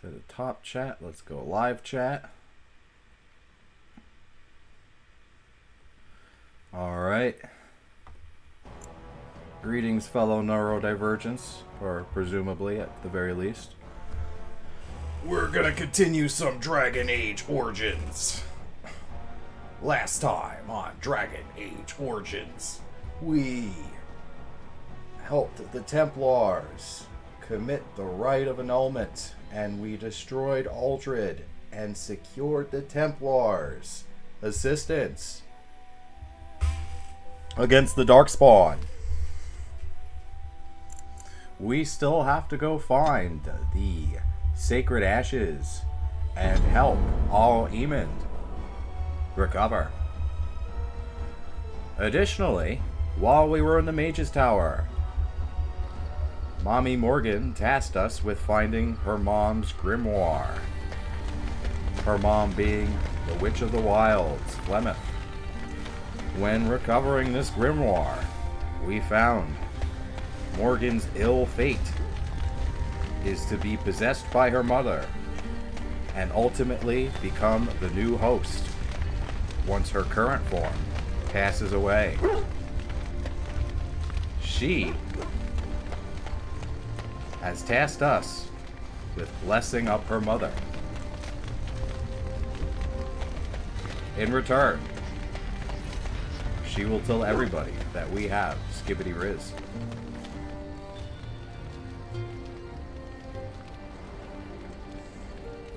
to the top chat. Let's go live chat. All right. Greetings, fellow neurodivergents, or presumably at the very least. We're gonna continue some Dragon Age Origins. Last time on Dragon Age Origins, we helped the Templars commit the rite of annulment, and we destroyed Aldred and secured the Templars' assistance against the Darkspawn. We still have to go find the Sacred Ashes and help Al-Emond recover. Additionally, while we were in the Mage's Tower, Mommy Morgan tasked us with finding her mom's grimoire. Her mom being the Witch of the Wilds, Flemeth. When recovering this grimoire, we found Morgan's ill fate is to be possessed by her mother and ultimately become the new host once her current form passes away. She has tasked us with blessing up her mother. In return, she will tell everybody that we have Skibbity Riz.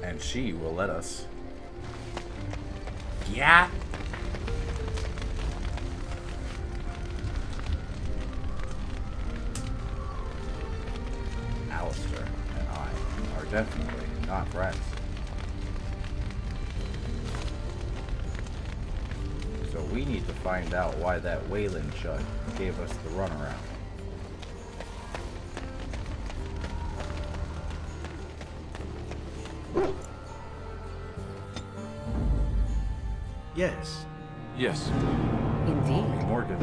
And she will let us. Yeah. Alistair and I are definitely not friends. So we need to find out why that Wayland chud gave us the runaround. Yes. Yes. Indeed. Morgan.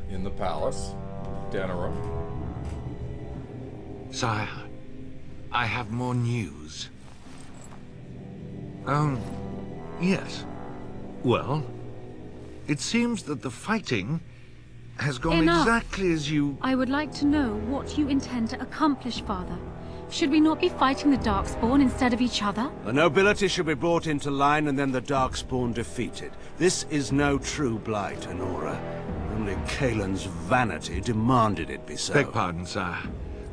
In the palace, Denera. Sire, I have more news. Yes. Well, it seems that the fighting has gone Enough. exactly as you... I would like to know what you intend to accomplish, Father. Should we not be fighting the Darkspawn instead of each other? The nobility should be brought into line and then the Darkspawn defeated. This is no true blight, Honora. Only Kaelin's vanity demanded it be so. Beg pardon, sire.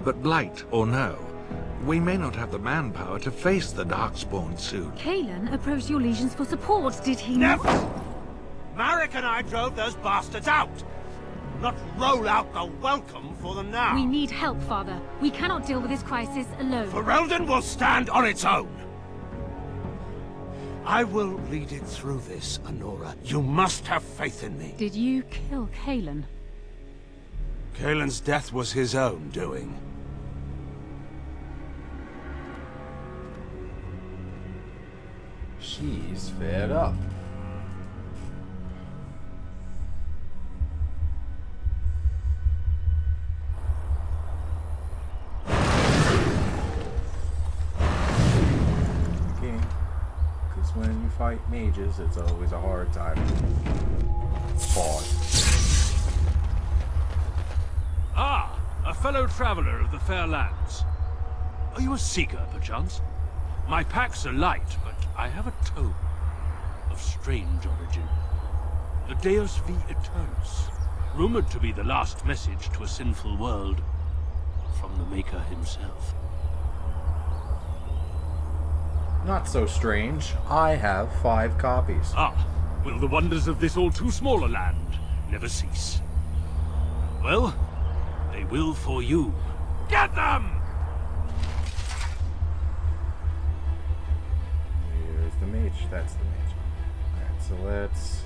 But blight or no, we may not have the manpower to face the Darkspawn soon. Kaelin approached your legions for support, did he Never! not? Marek and I drove those bastards out! Not roll out the welcome for them now! We need help, Father. We cannot deal with this crisis alone. Ferelden will stand on its own! I will lead it through this, Honora. You must have faith in me. Did you kill Kaelin? Kaelin's death was his own doing. She's fed up. Okay. Because when you fight mages, it's always a hard time. Pause. Ah, a fellow traveler of the fair lands. Are you a seeker, perchance? My packs are light, but I have a tome of strange origin. The Deus V Eternus, rumored to be the last message to a sinful world from the Maker himself. Not so strange. I have 5 copies. Ah, will the wonders of this all too small a land never cease? Well, they will for you. Get them! Here's the mage. That's the mage. Alright, so let's...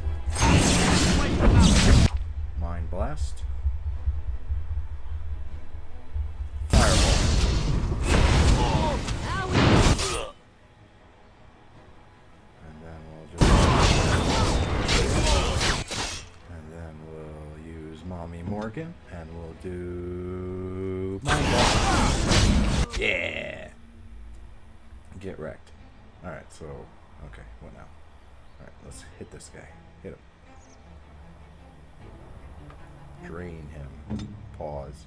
Mind Blast. Mommy Morgan, and we'll do Minecraft. Yeah. Get wrecked. All right. So, okay. What now? All right. Let's hit this guy. Hit him. Drain him. Pause.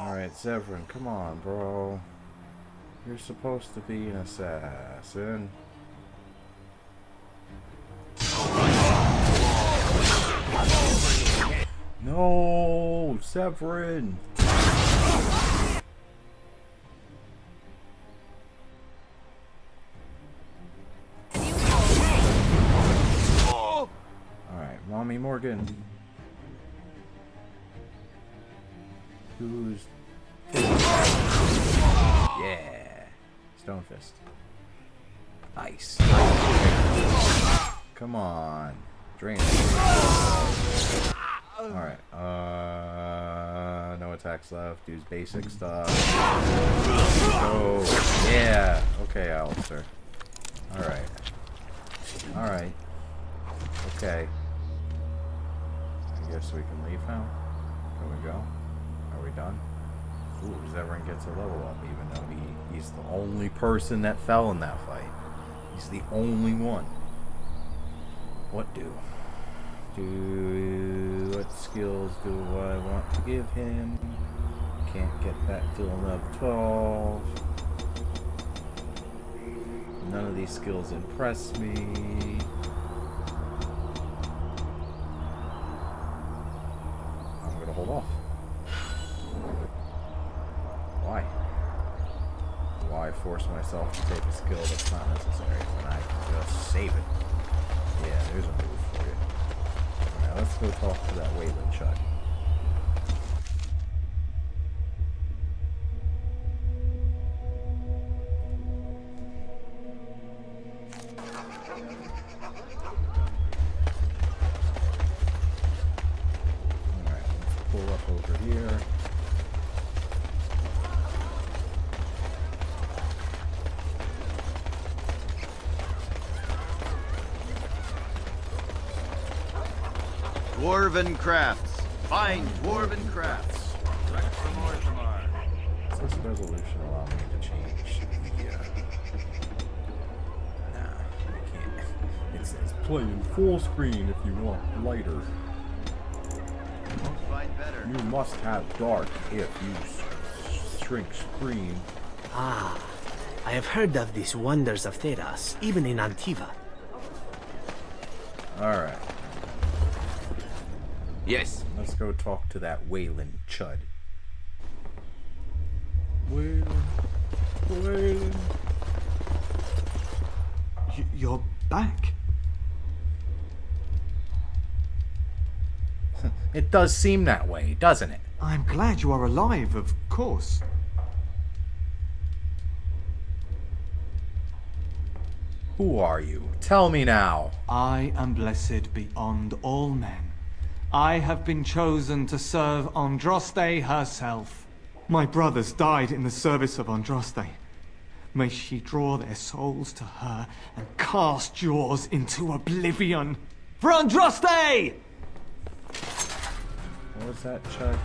Alright, Zevran, come on, bro. You're supposed to be an assassin. No, Severin. Alright, Mommy Morgan. Who's... Yeah. Stone Fist. Nice. Come on. Drain. Alright. No attacks left. Use basic stuff. Oh, yeah. Okay, Alistair. Alright. Alright. Okay. I guess we can leave now. Can we go? Are we done? Ooh, Zevran gets a level up, even though he's the only person that fell in that fight. He's the only one. What do? What skills do I want to give him? Can't get that till level 12. None of these skills impress me. I'm gonna hold off. Why? Why force myself to take a skill that's not necessary when I can just save it? Yeah, there's a move for you. Alright, let's go talk to that Wayland Chud. Alright, let's pull up over here. Dwarven crafts. Fine dwarven crafts. Does this resolution allow me to change the, nah, I can't. It says play in full screen if you want lighter. Won't find better. You must have dark if you shrink screen. Ah, I have heard of these wonders of Theras, even in Antiva. Alright, Yes. let's go talk to that Wayland Chud. Wayland. You're back? It does seem that way, doesn't it? I'm glad you are alive, of course. Who are you? Tell me now. I am blessed beyond all men. I have been chosen to serve Andraste herself. My brothers died in the service of Andraste. May she draw their souls to her and cast yours into oblivion. For Andraste! What was that, Chud?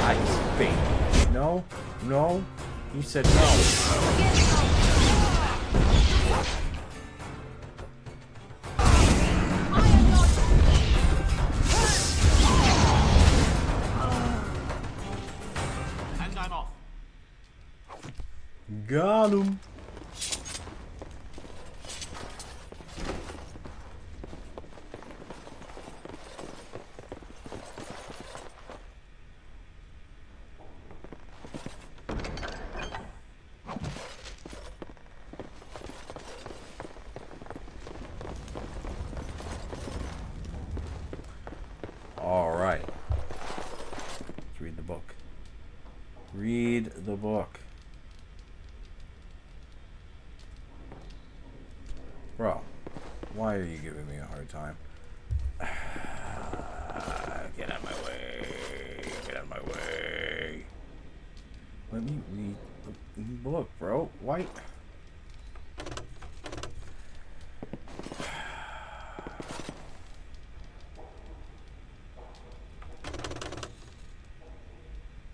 Ice bait. No, no. You said no. And I'm off. Got him. Read the book. Bro, why are you giving me a hard time? Get out of my way. Get out of my way. Let me read the book, bro. Why?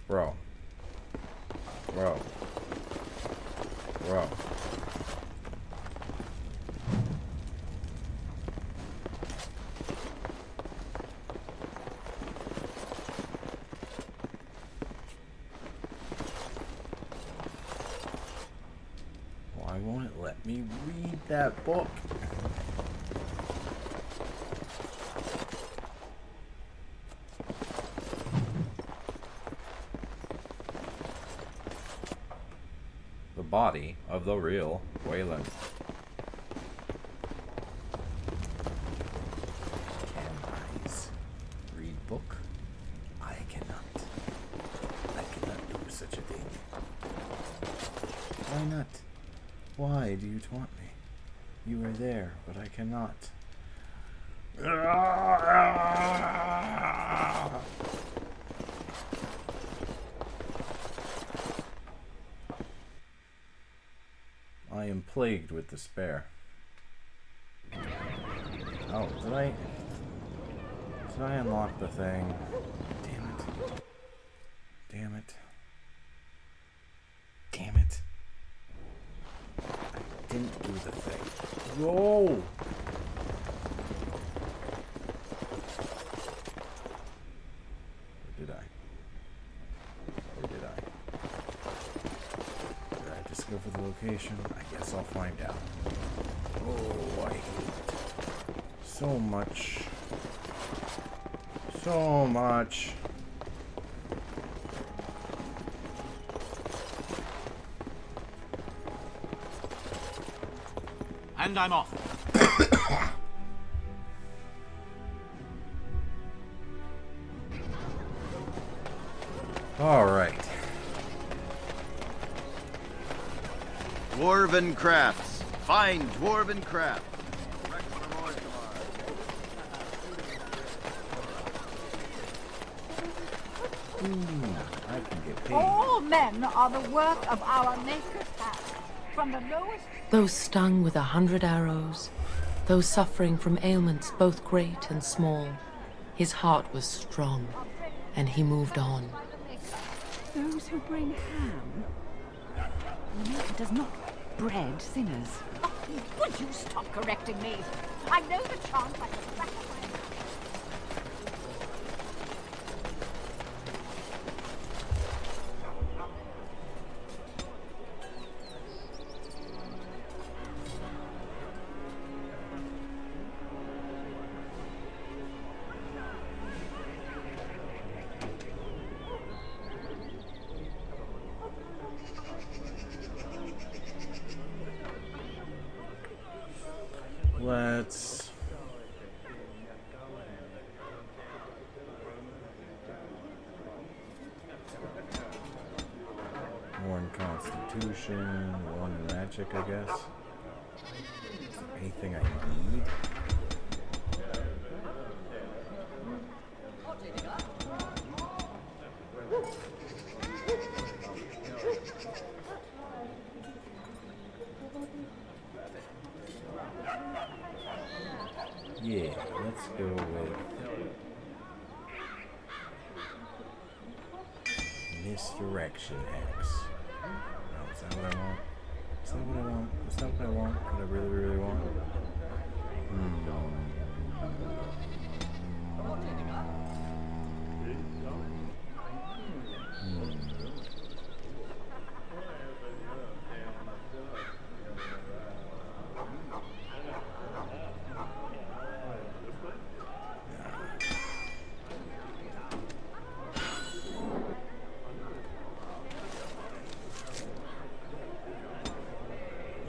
Bro. Bro. Bro. Why won't it let me read that book? The body of the real Wayland. Can eyes read book? I cannot. I cannot do such a thing. Why not? Why do you taunt me? You are there, but I cannot. I am plagued with despair. Oh, did I unlock the thing? Damn it. Damn it. Damn it. I didn't do the thing. Whoa! Or did I? Or did I? Did I discover the location? I guess I'll find out. Oh, I hate it. So much. So much. And I'm off. All right. Dwarven crafts. Find dwarven crafts. Correct for more tomorrow. I can get paid. All men are the work of our Maker's hand. From the lowest... Those stung with 100 arrows, those suffering from ailments both great and small, his heart was strong, and he moved on. Those who bring ham. The Maker does not bread sinners. Oh, would you stop correcting me? I know the chant like the back of my hand. Let's... One Constitution, one Magic, I guess. Is there anything I need? Yeah, let's go with Misdirection Hex. No, is that what I want? Is that what I want? Is that what I want? What I really, really want?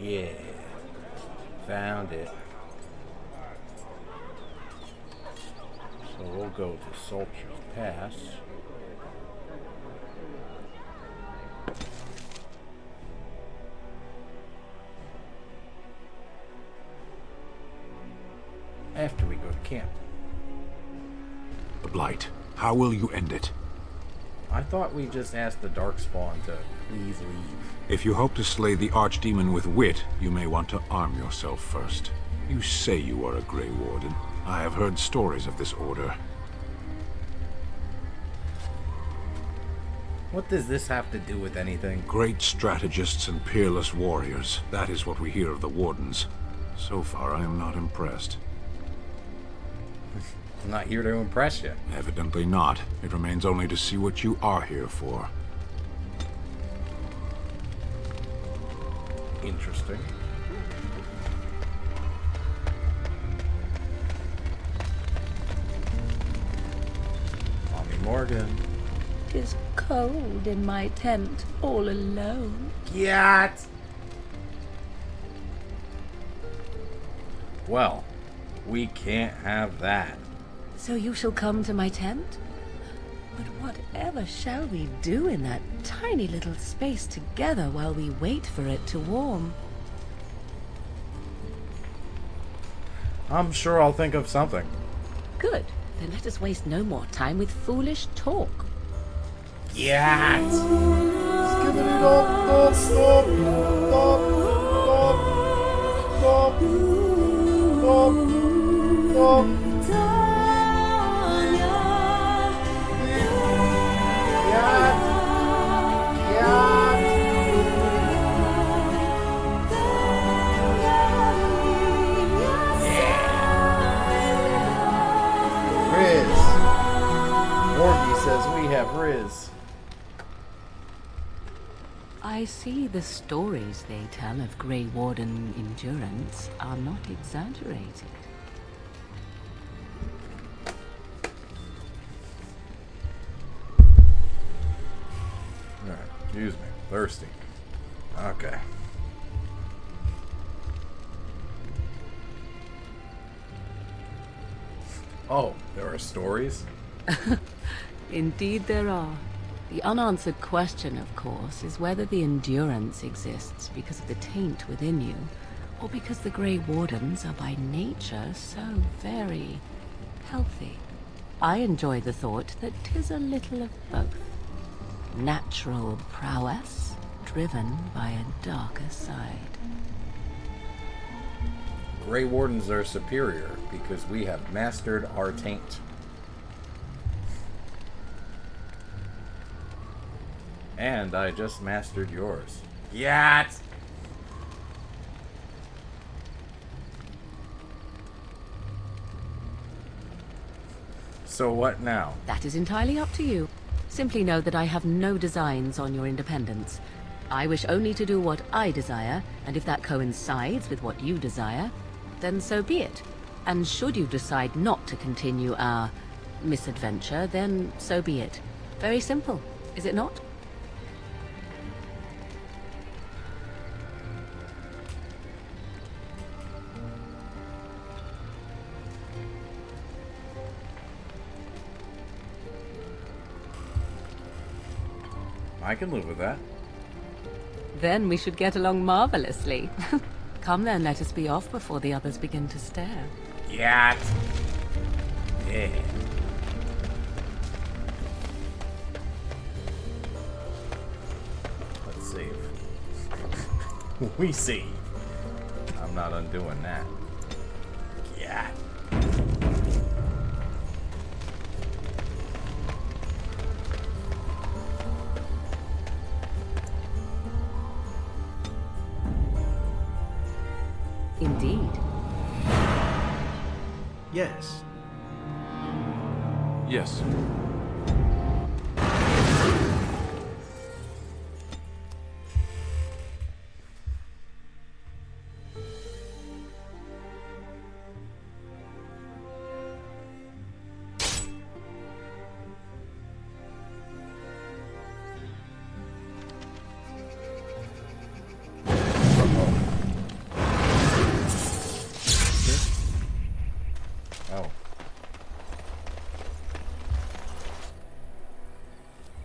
Yeah, found it. So we'll go to Soldier's Pass. camp. The Blight. How will you end it? I thought we just asked the Darkspawn to please leave. If you hope to slay the Archdemon with wit, you may want to arm yourself first. You say you are a Grey Warden. I have heard stories of this order. What does this have to do with anything? Great strategists and peerless warriors. That is what we hear of the Wardens. So far, I am not impressed. I'm not here to impress you. Evidently not. It remains only to see what you are here for. Interesting. Mommy Morgan. 'Tis cold in my tent, all alone. Get! Well, we can't have that. So you shall come to my tent? But whatever shall we do in that tiny little space together while we wait for it to warm? I'm sure I'll think of something. Good. Then let us waste no more time with foolish talk. Get! Skibbity dop, dop, dop, dop, dop, dop, dop. Says we have Riz. I see the stories they tell of Grey Warden endurance are not exaggerated. Alright, excuse me. Thirsty. Okay. Oh, there are stories? Indeed there are. The unanswered question, of course, is whether the endurance exists because of the taint within you, or because the Grey Wardens are by nature so very healthy. I enjoy the thought that 'tis a little of both. Natural prowess, driven by a darker side. Grey Wardens are superior because we have mastered our taint. And I just mastered yours. Yat! So what now? That is entirely up to you. Simply know that I have no designs on your independence. I wish only to do what I desire, and if that coincides with what you desire, then so be it. And should you decide not to continue our misadventure, then so be it. Very simple, is it not? I can live with that. Then we should get along marvelously. Come then, let us be off before the others begin to stare. Yat! Yeah. Let's save. We save. I'm not undoing that. Yat. Indeed. Yes. Yes.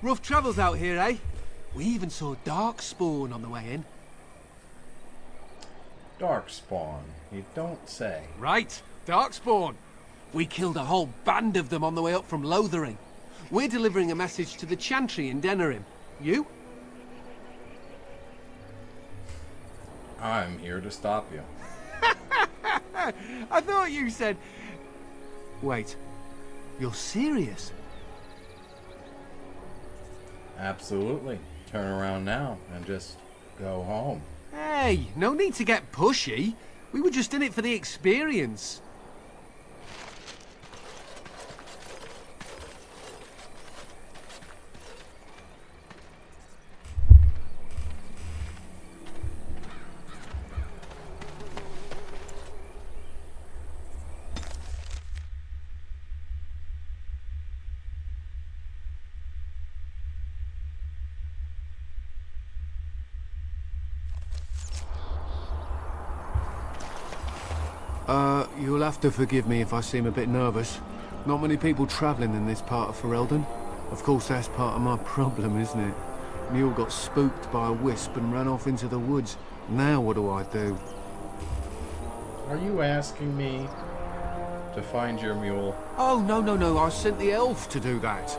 Rough travels out here, eh? We even saw Darkspawn on the way in. Darkspawn, you don't say. Right, Darkspawn. We killed a whole band of them on the way up from Lothering. We're delivering a message to the Chantry in Denerim. You? I'm here to stop you. I thought you said... Wait, you're serious? Absolutely. Turn around now and just go home. Hey, no need to get pushy. We were just in it for the experience. You'll have to forgive me if I seem a bit nervous. Not many people travelling in this part of Ferelden. Of course, that's part of my problem, isn't it? Mule got spooked by a wisp and ran off into the woods. Now what do I do? Are you asking me to find your mule? Oh, no, I sent the elf to do that.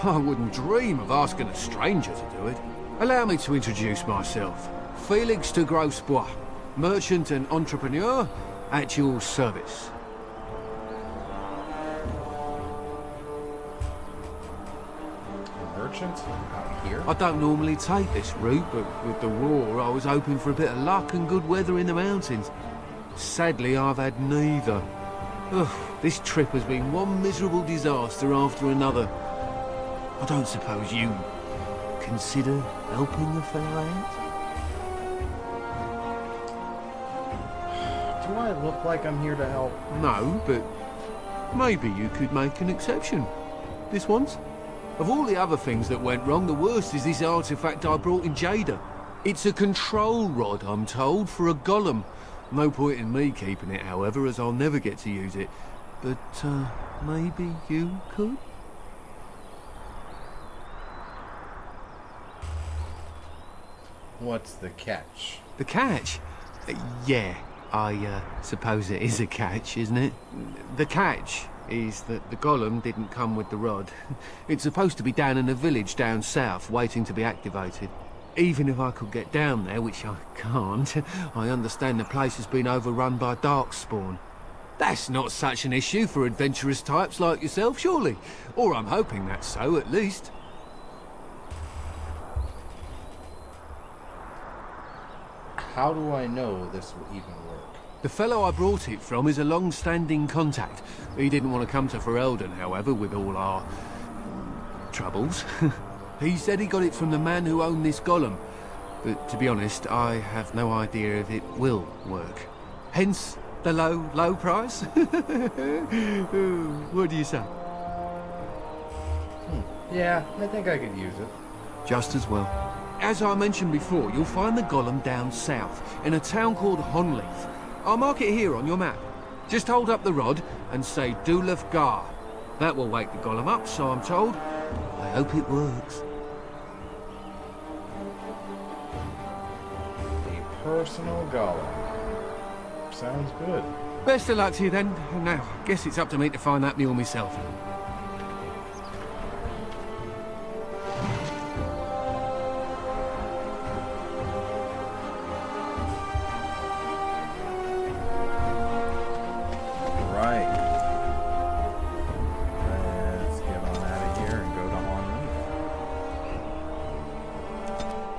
I wouldn't dream of asking a stranger to do it. Allow me to introduce myself. Felix de Grosbois, merchant and entrepreneur, at your service. A merchant? Out here? I don't normally take this route, but with the war, I was hoping for a bit of luck and good weather in the mountains. Sadly, I've had neither. Ugh, this trip has been one miserable disaster after another. I don't suppose you consider helping a fellow out? Do I look like I'm here to help? No, but maybe you could make an exception. This once. Of all the other things that went wrong, the worst is this artifact I brought in Jada. It's a control rod, I'm told, for a golem. No point in me keeping it, however, as I'll never get to use it. But, maybe you could? What's the catch? The catch? Yeah, I suppose it is a catch, isn't it? The catch is that the golem didn't come with the rod. It's supposed to be down in a village down south, waiting to be activated. Even if I could get down there, which I can't, I understand the place has been overrun by darkspawn. That's not such an issue for adventurous types like yourself, surely? Or I'm hoping that's so, at least. How do I know this will even work? The fellow I brought it from is a long-standing contact. He didn't want to come to Ferelden, however, with all our troubles. He said he got it from the man who owned this golem. But to be honest, I have no idea if it will work. Hence the low price. What do you say? Yeah, I think I could use it. Just as well. As I mentioned before, you'll find the golem down south, in a town called Honleith. I'll mark it here on your map. Just hold up the rod and say Dulaf Gar. That will wake the golem up, so I'm told. I hope it works. A personal golem. Sounds good. Best of luck to you then. Now, guess it's up to me to find that mule myself.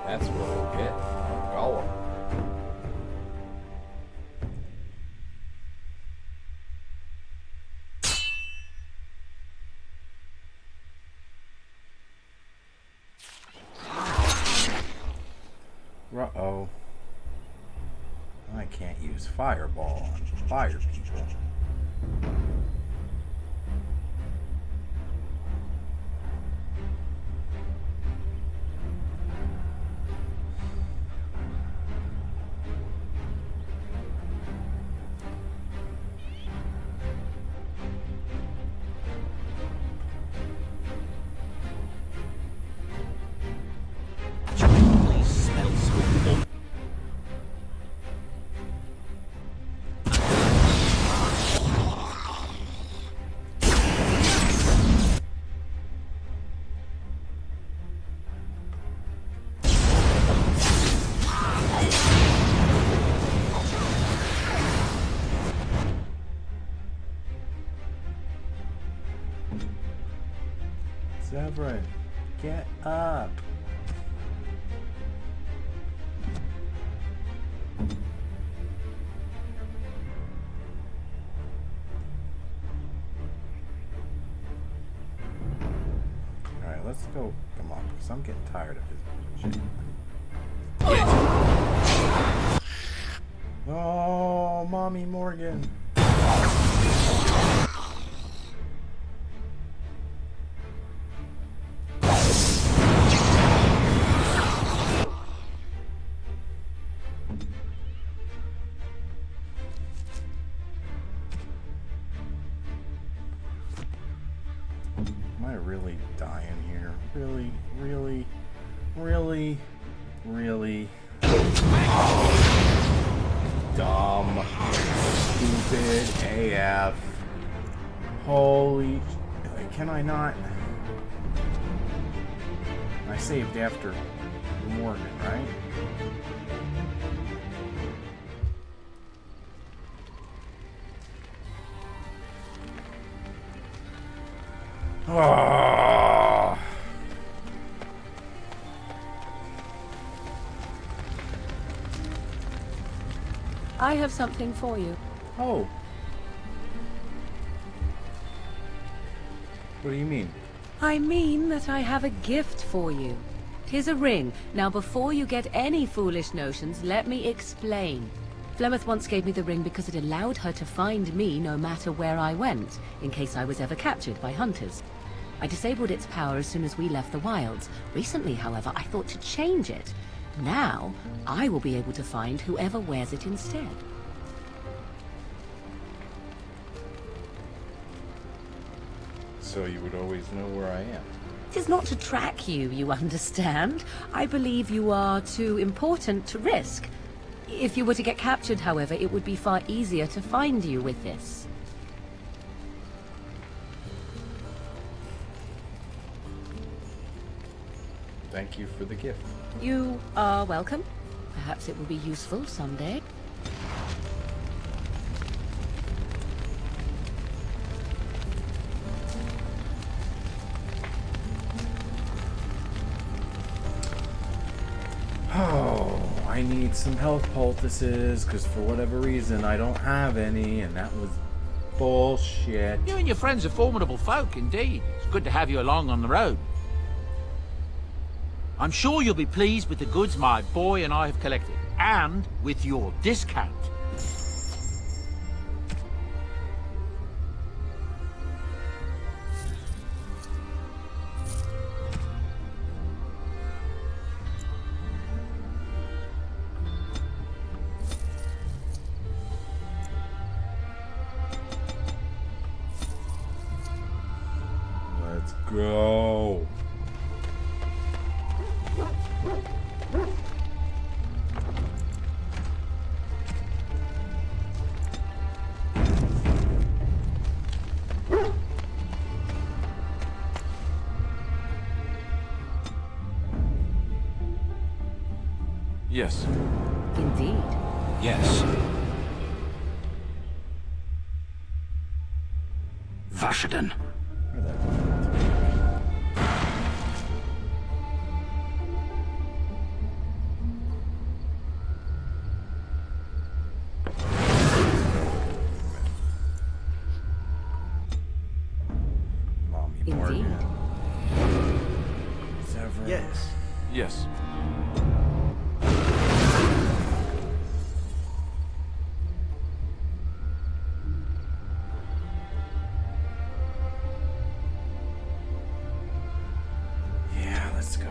That's what we'll get. A golem. Uh-oh. I can't use fireball on fire people. Severin, get up. Alright, let's go. Come on, because I'm getting tired of his shit. Oh, Mommy Morgan. Am I really dying here? Really, really, really, really dumb, stupid AF. Holy, can I not? I saved after Morgan, right? Oh. I have something for you. Oh. What do you mean? I mean that I have a gift for you. 'Tis a ring. Now, before you get any foolish notions, let me explain. Flemeth once gave me the ring because it allowed her to find me no matter where I went, in case I was ever captured by hunters. I disabled its power as soon as we left the wilds. Recently, however, I thought to change it. Now, I will be able to find whoever wears it instead. So you would always know where I am. It is not to track you, you understand. I believe you are too important to risk. If you were to get captured, however, it would be far easier to find you with this. Thank you for the gift. You are welcome. Perhaps it will be useful someday. Oh, I need some health poultices, because for whatever reason I don't have any, and that was bullshit. You and your friends are formidable folk, indeed. It's good to have you along on the road. I'm sure you'll be pleased with the goods my boy and I have collected, and with your discount. Let's go. Yes. Indeed. Yes. Vashaden. Mommy Indeed. Morgan. Severin. Yes. Yes. Yeah, let's go.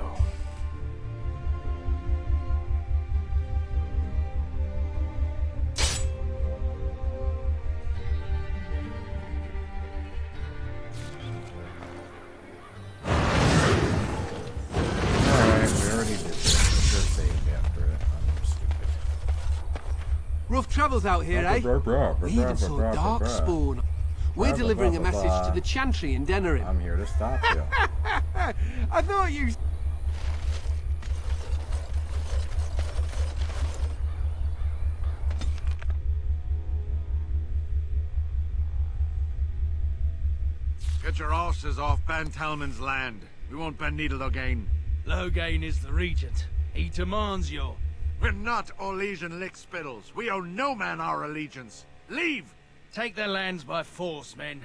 Alright, we already did this. Just saved after it. I'm stupid. Rough travels out here, eh? We even saw Darkspawn. We're delivering a message to the Chantry in Denerim. I'm here to stop you. I thought you... Get your horses off Ben Talman's land. We won't bend needle again. Loghain is the regent. He demands your... We're not Orlesian lick-spittles. We owe no man our allegiance. Leave! Take their lands by force, men.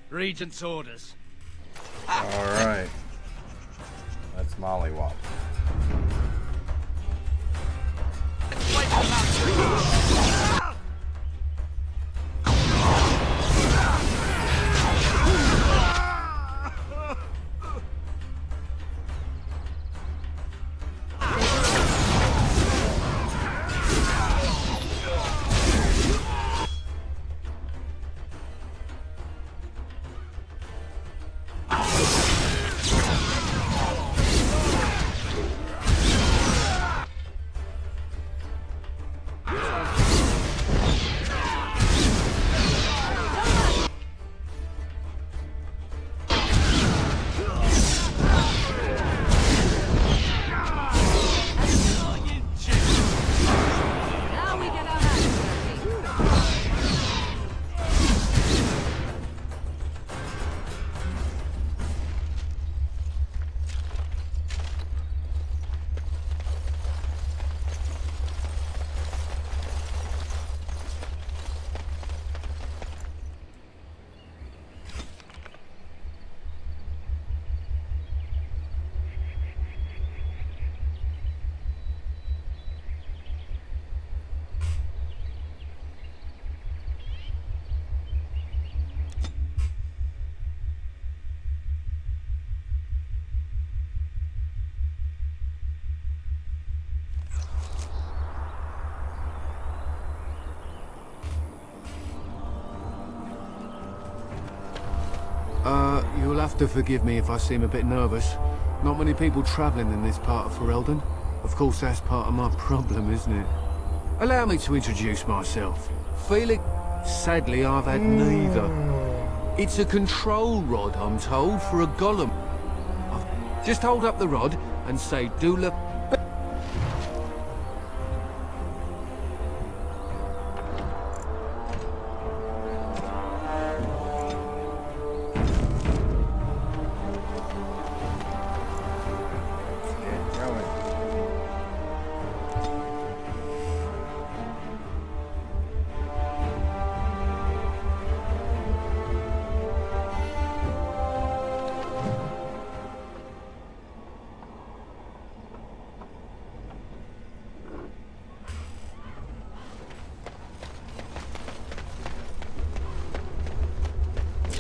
Regent's orders. Alright. That's mollywop. You'll have to forgive me if I seem a bit nervous. Not many people travelling in this part of Ferelden. Of course, that's part of my problem, isn't it? Allow me to introduce myself. Felix... Sadly, I've had neither. It's a control rod, I'm told, for a golem. Just hold up the rod and say Dula...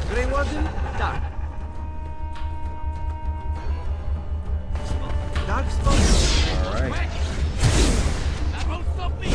Grey Warden, dark. Dark spot. Alright. That won't stop me!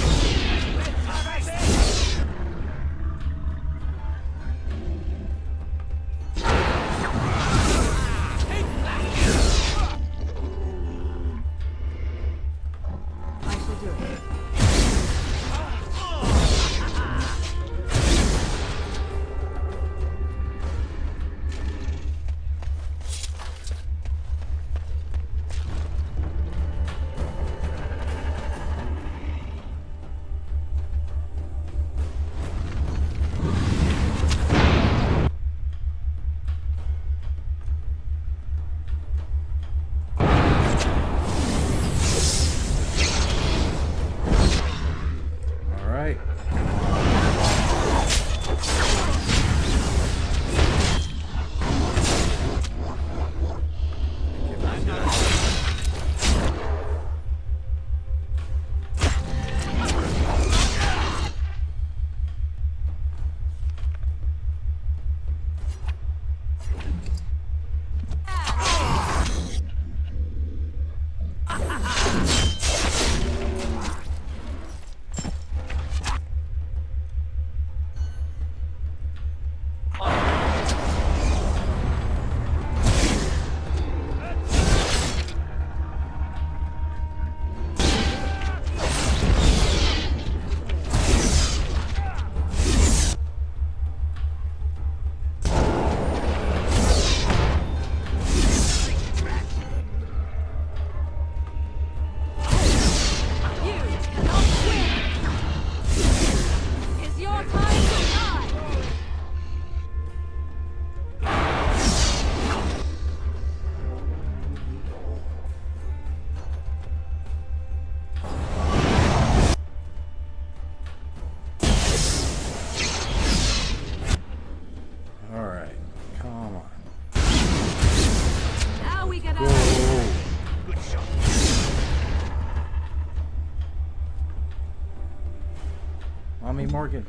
Morgan.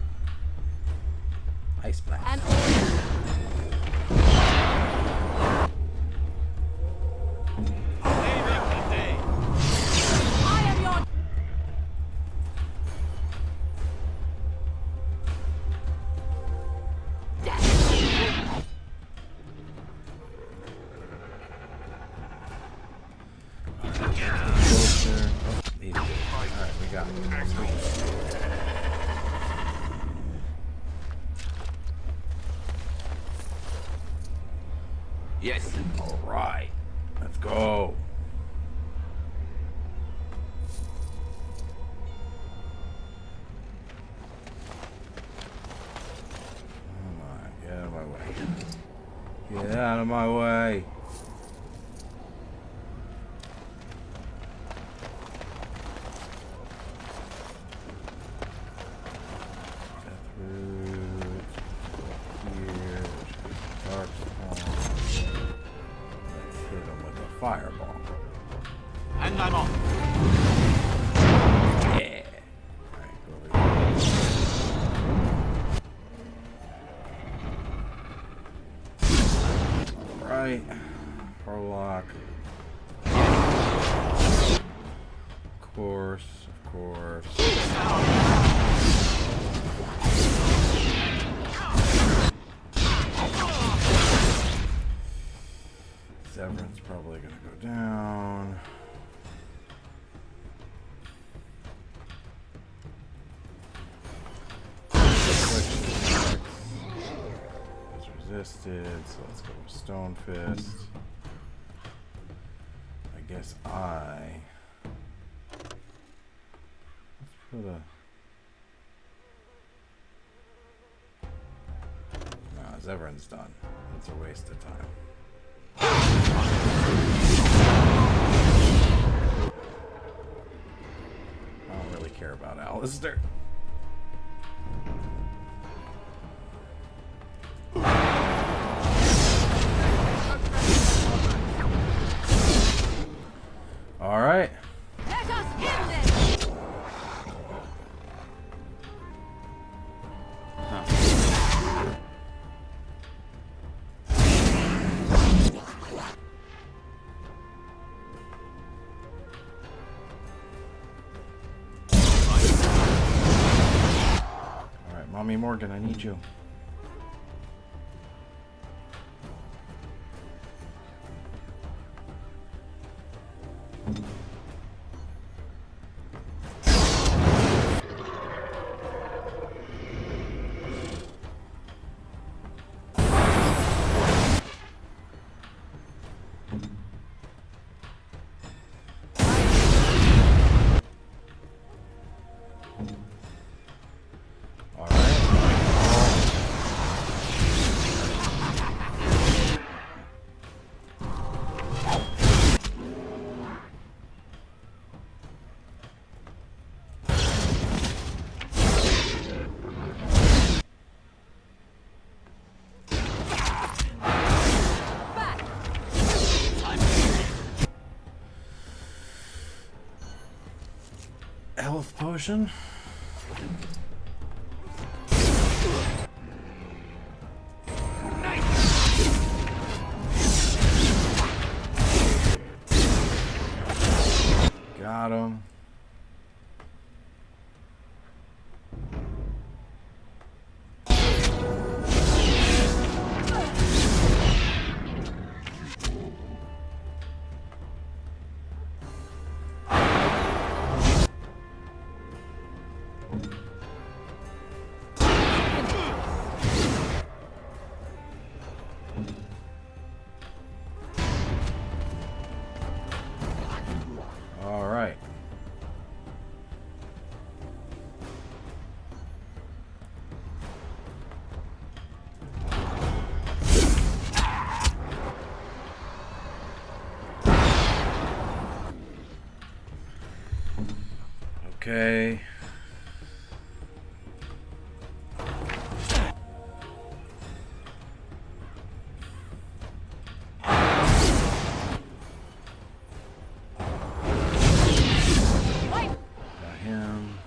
Ice blast. Yes. All right. Let's go. Come on, get out of my way. Get out of my way. Fireball. And I'm on. Yeah. Alright, Warlock. Of course. Severan's probably gonna go down. Is resisted, so let's go with Stone Fist. I guess let's put a... Nah, Zevran's done. It's a waste of time. I don't really care about Alistair. All right. Let us end this. Mommy Morgan, I need you. Health potion. Got him. All right. Okay. Got him.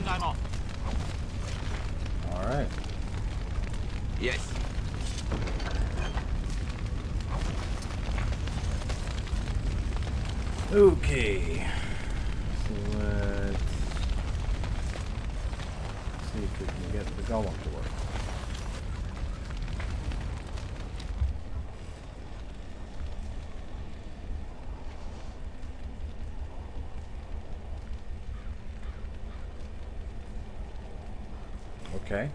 And I'm off. All right. Yes. Okay. So let's see if we can get the golem to work. Okay.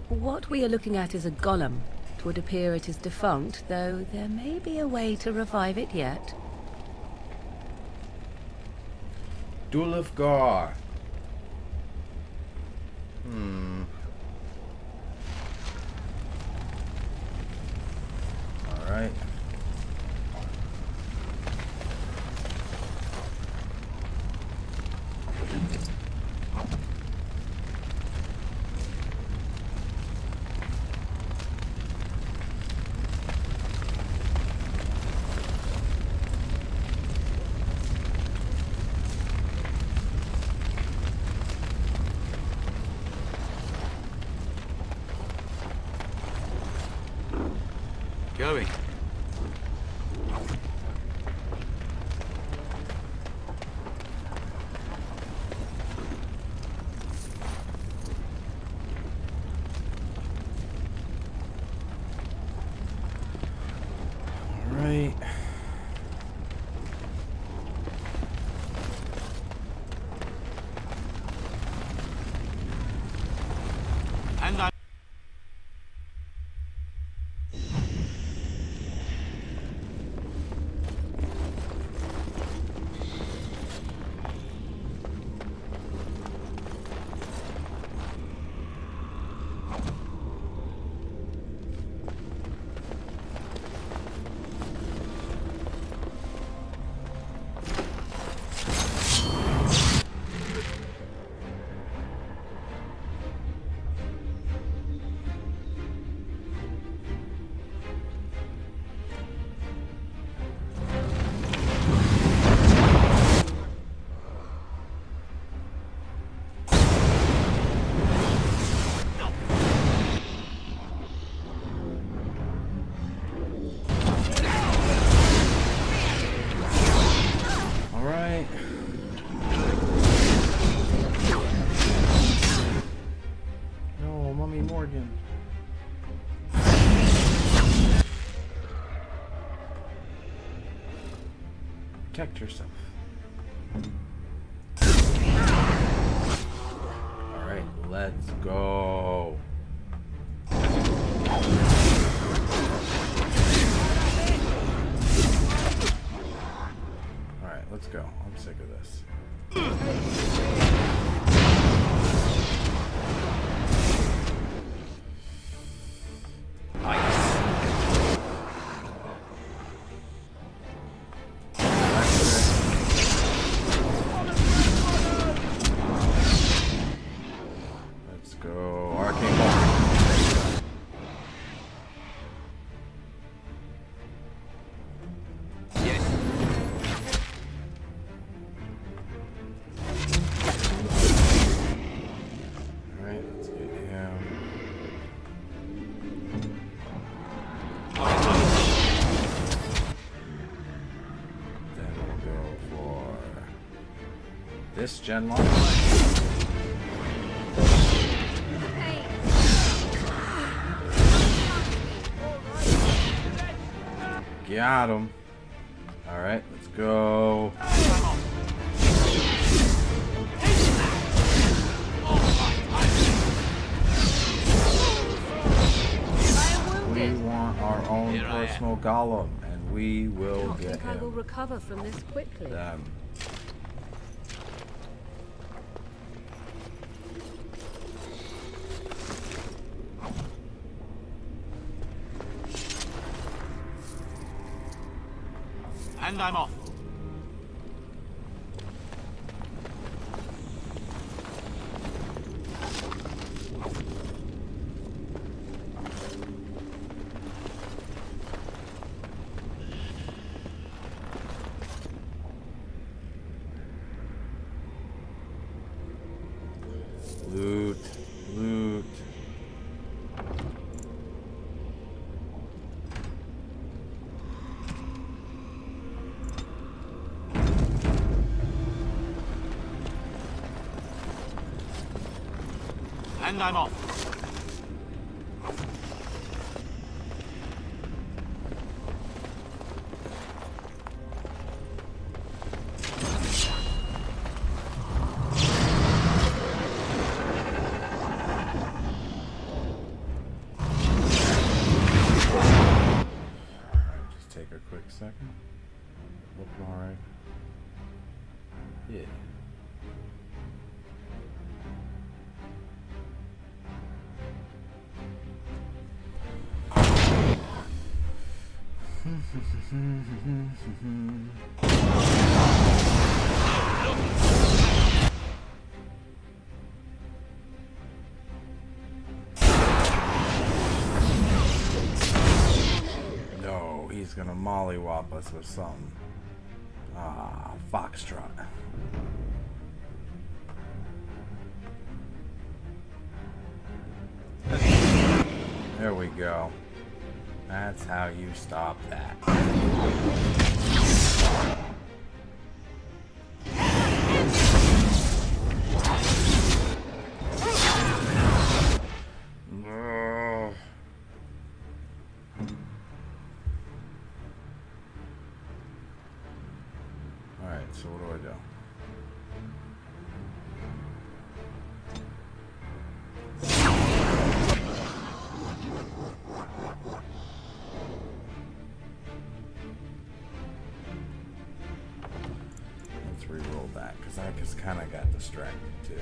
What we are looking at is a golem. It would appear it is defunct, though there may be a way to revive it yet. Dulifgar. All right. Going. All right. And I'm... All right. No, Mummy Morgan. Protect yourself. All right, let's go. All right, let's go. I'm sick of this. Let's go. Arcane Ball. Alright, let's get him. Then we'll go for this gen line. Got him. Alright, let's go. We want our own personal golem, and we will I get think I will him. recover from this quickly. Them. And I'm off. and I'm off. Take a quick second. Looking alright. Yeah. No, he's gonna mollywop us with something. Ah, Foxtrot. There we go. That's how you stop that. No. Alright, so what do I do? Let's re-roll that, because I just kind of got distracted too.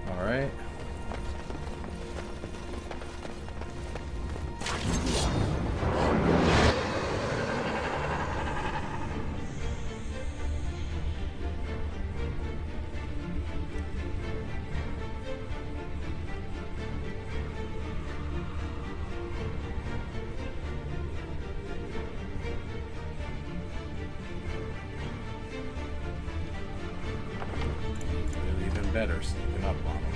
All right. Even better, sneaking up on him.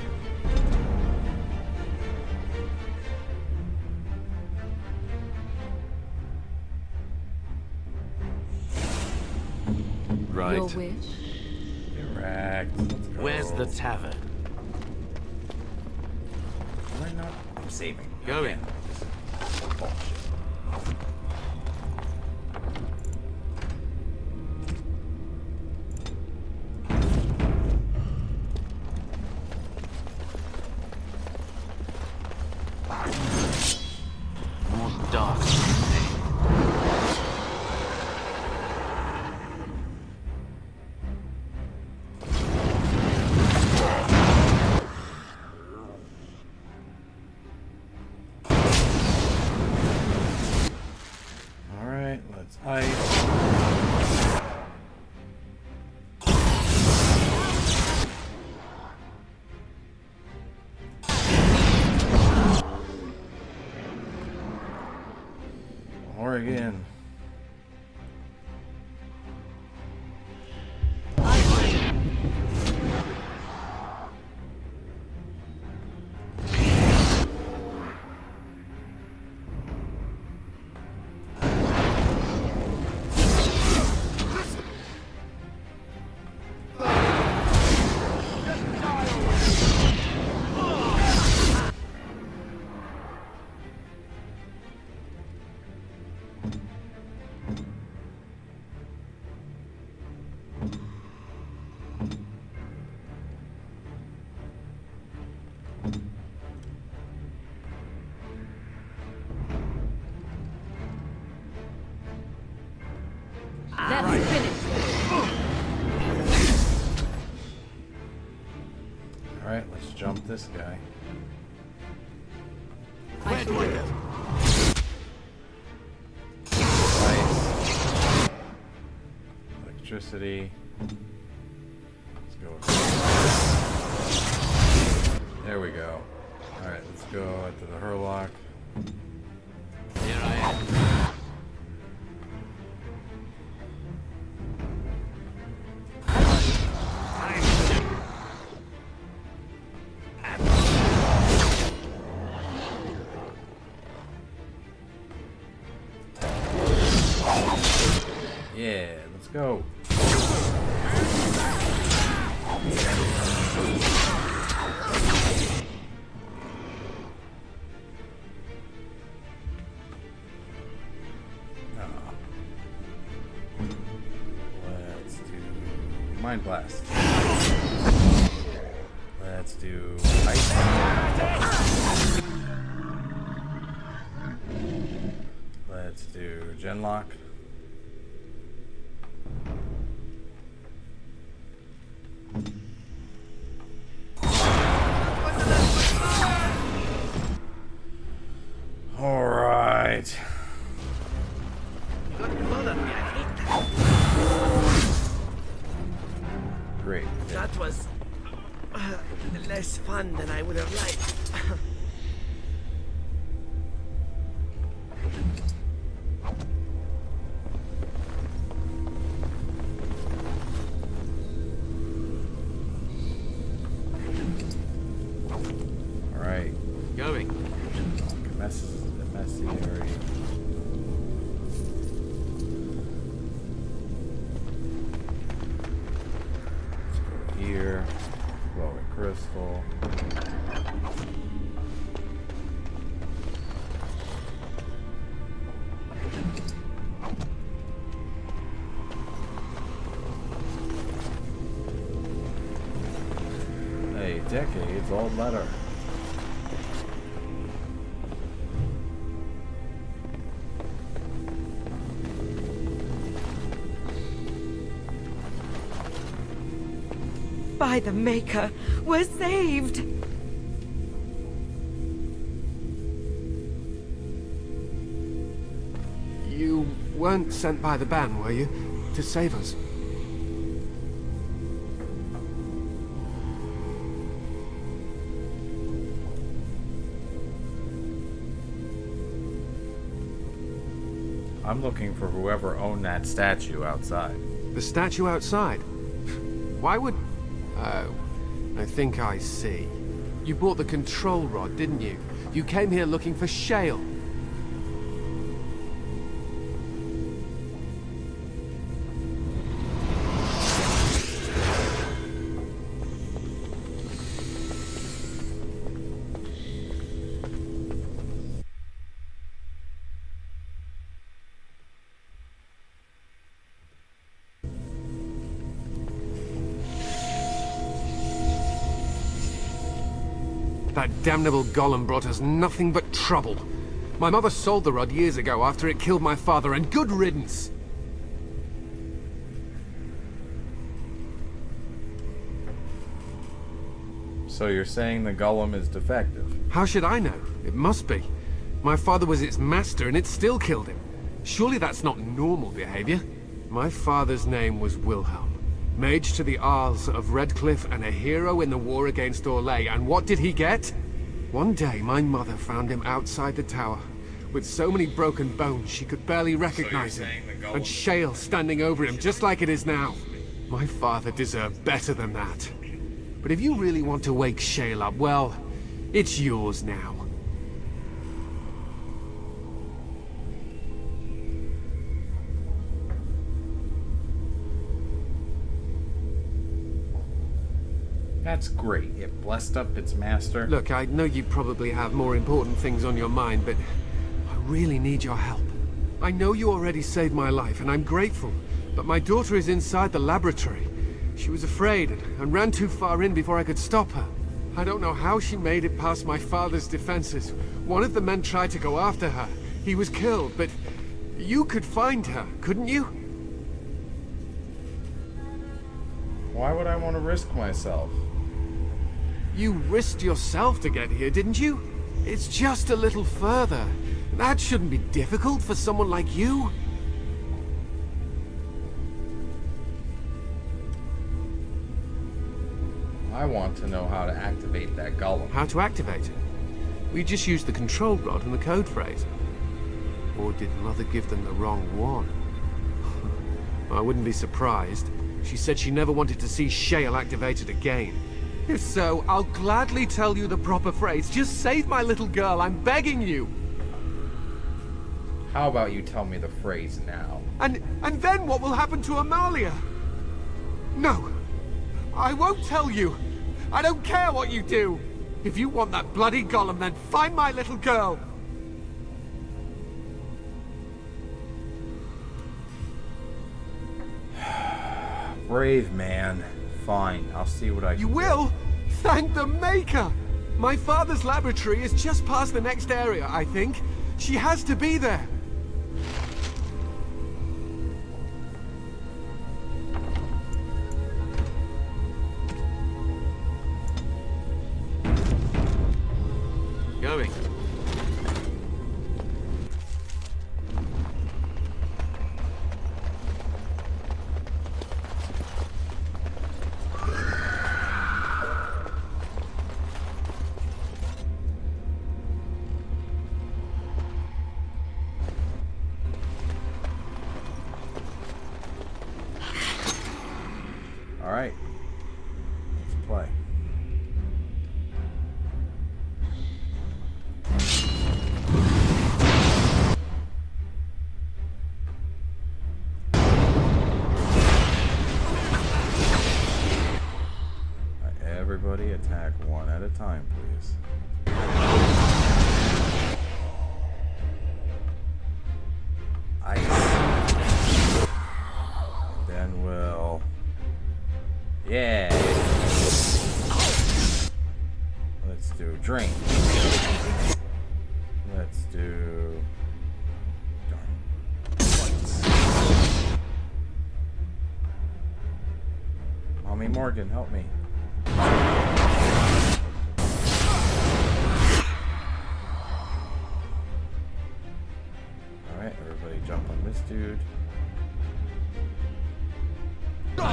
Right. Your wish? Correct. Let's go. Where's the tavern? Why not? I'm saving. Go in. Bullshit. More dark. Alright, let's ice. Oregon. That's finished. Alright, let's jump this guy. Where do I go? Ice. Electricity. Let's go. There we go. Alright, let's go to the Hurlock. Here I am. Yeah, let's go. Let's do Mind Blast. Let's do Ice. Let's do Genlock. All right. Great. That was less fun than I would have liked. All right. Going. Messiary. Let's go here. Glowing crystal. A decades old letter. By the Maker, we're saved! You weren't sent by the ban, were you? To save us? I'm looking for whoever owned that statue outside. The statue outside? Why would... Oh, I think I see. You bought the control rod, didn't you? You came here looking for shale. That damnable golem brought us nothing but trouble. My mother sold the rod years ago after it killed my father, and good riddance! So you're saying the golem is defective? How should I know? It must be. My father was its master, and it still killed him. Surely that's not normal behavior. My father's name was Wilhelm. Mage to the Isles of Redcliffe and a hero in the war against Orlais, and what did he get? One day, my mother found him outside the tower, with so many broken bones she could barely recognize him, and shale standing over him just like it is now. My father deserved better than that. But if you really want to wake shale up, well, it's yours now. That's great. It blessed up its master. Look, I know you probably have more important things on your mind, but I really need your help. I know you already saved my life, and I'm grateful, but my daughter is inside the laboratory. She was afraid and ran too far in before I could stop her. I don't know how she made it past my father's defenses. One of the men tried to go after her. He was killed, but you could find her, couldn't you? Why would I want to risk myself? You risked yourself to get here, didn't you? It's just a little further. That shouldn't be difficult for someone like you. I want to know how to activate that golem. How to activate it? We just used the control rod and the code phrase. Or did Mother give them the wrong one? I wouldn't be surprised. She said she never wanted to see shale activated again. If so, I'll gladly tell you the proper phrase. Just save my little girl, I'm begging you! How about you tell me the phrase now? And then what will happen to Amalia? No, I won't tell you. I don't care what you do. If you want that bloody golem, then find my little girl. Brave man. Fine, I'll see what I can You do. will? Thank the Maker! My father's laboratory is just past the next area, I think. She has to be there. Going. Alright. Let's play. Everybody attack one at a time, please. Ice. Then we'll... Yeah. Let's do drink. Let's do... Mommy Morgan, help me. Alright, everybody jump on this dude. We'll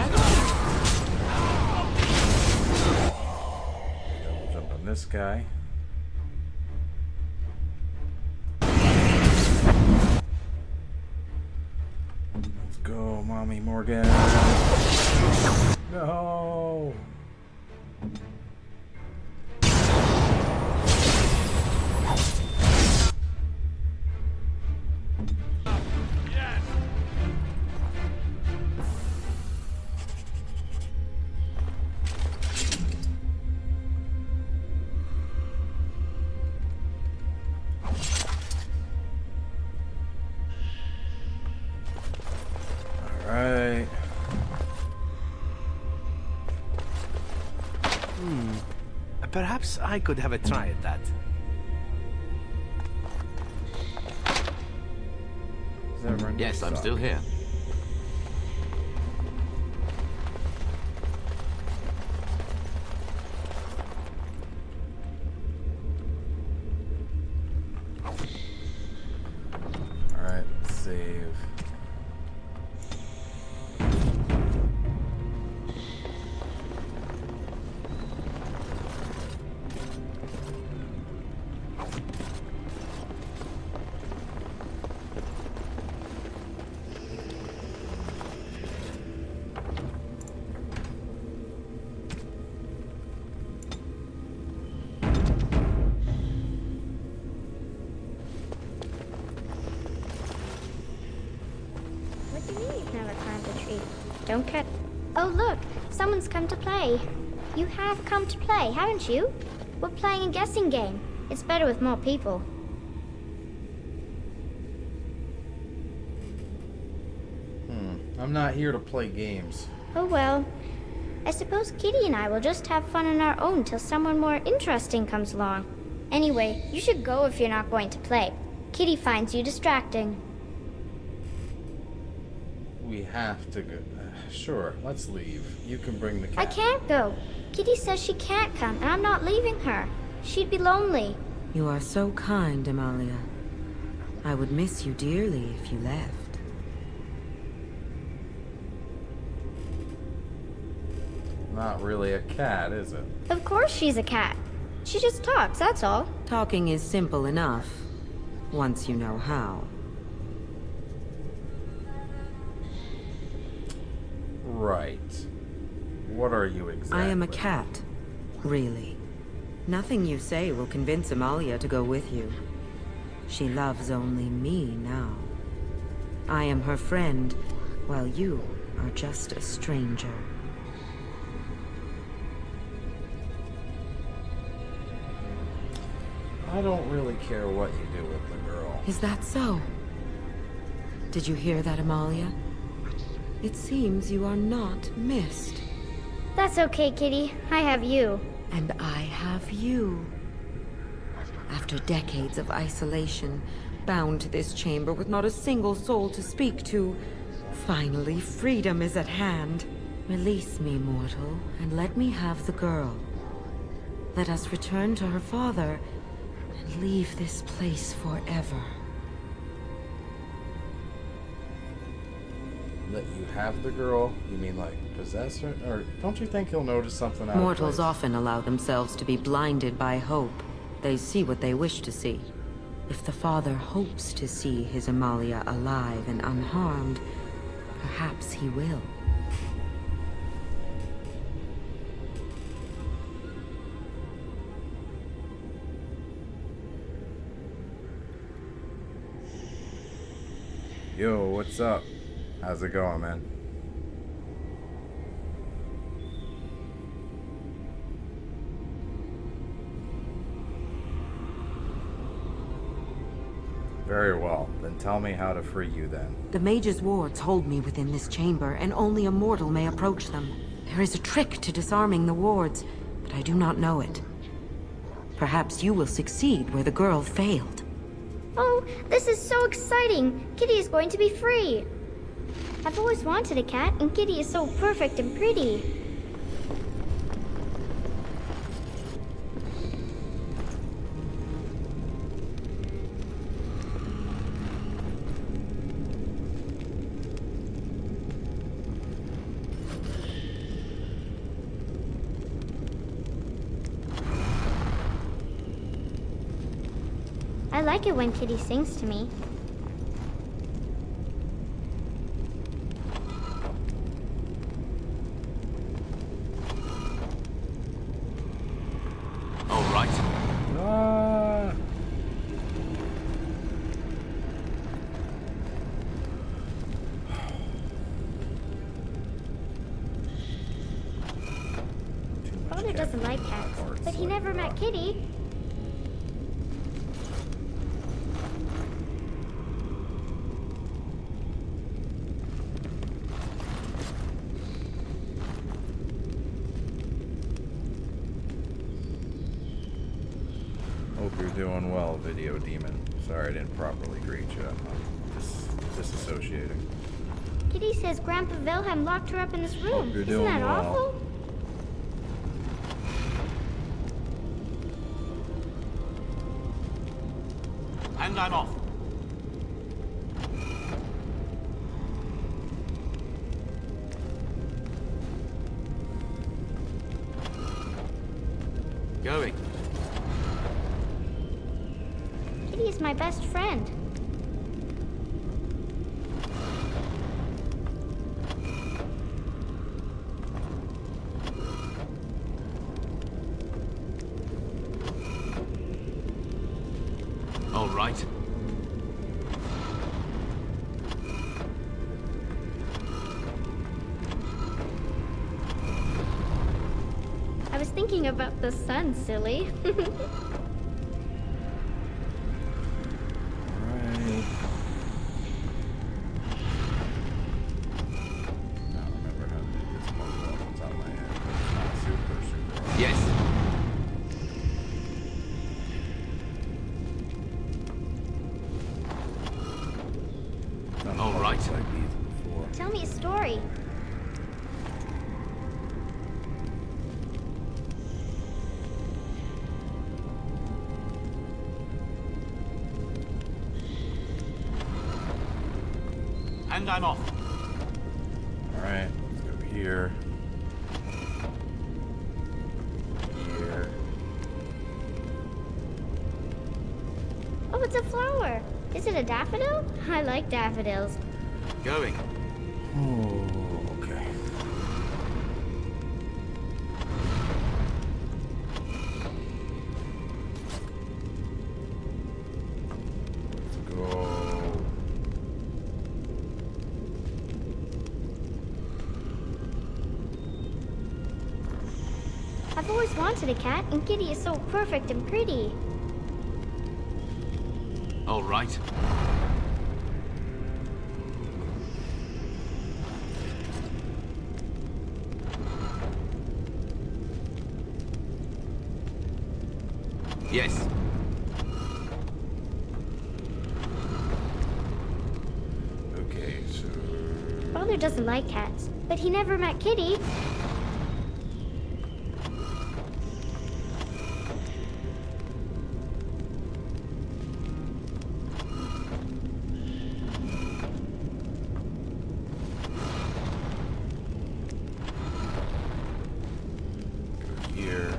jump on this guy. Let's go, Mommy Morgan. No. Alright. Perhaps I could have a try at that. Yes, I'm still here. Alright, save. What do you mean you've never climbed a tree? Don't cut. Oh, look! Someone's come to play. You have come to play, haven't you? We're playing a guessing game. It's better with more people. I'm not here to play games. Oh well. I suppose Kitty and I will just have fun on our own till someone more interesting comes along. Anyway, you should go if you're not going to play. Kitty finds you distracting. We have to go. Sure, let's leave. You can bring the cat. I can't go. Kitty says she can't come, and I'm not leaving her. She'd be lonely. You are so kind, Amalia. I would miss you dearly if you left. Not really a cat, is it? Of course she's a cat. She just talks, that's all. Talking is simple enough, once you know how. Right. What are you exactly? I am a cat, really. Nothing you say will convince Amalia to go with you. She loves only me now. I am her friend, while you are just a stranger. I don't really care what you do with the girl. Is that so? Did you hear that, Amalia? It seems you are not missed. That's okay, Kitty. I have you. And I have you. After decades of isolation, bound to this chamber with not a single soul to speak to, finally freedom is at hand. Release me, mortal, and let me have the girl. Let us return to her father and leave this place forever. Let you have the girl? You mean like possess her? Or don't you think he'll notice something out of Mortals place? often allow themselves to be blinded by hope. They see what they wish to see. If the father hopes to see his Amalia alive and unharmed, perhaps he will. Yo, what's up? How's it going, man? Very well. Then tell me how to free you then. The mage's wards hold me within this chamber, and only a mortal may approach them. There is a trick to disarming the wards, but I do not know it. Perhaps you will succeed where the girl failed. Oh, this is so exciting! Kitty is going to be free! I've always wanted a cat, and Kitty is so perfect and pretty. I like it when Kitty sings to me. All right. Father doesn't like cats, but he never met Kitty. Hope you're doing well, Video Demon. Sorry I didn't properly greet you. I'm just disassociating. Kitty says Grandpa Wilhelm locked her up in this room. Hope you're Isn't doing that well. awful? And I'm off. Going. Kitty is my best friend. All right. I was thinking about the sun, silly. Yes. All right. Tell me a story. And I'm off. Alright, let's go here. Here. Oh, it's a flower. Is it a daffodil? I like daffodils. Going. Oh, okay. I've always wanted a cat, and Kitty is so perfect and pretty. All right. Yes. Okay, so... Father doesn't like cats, but he never met Kitty. Here.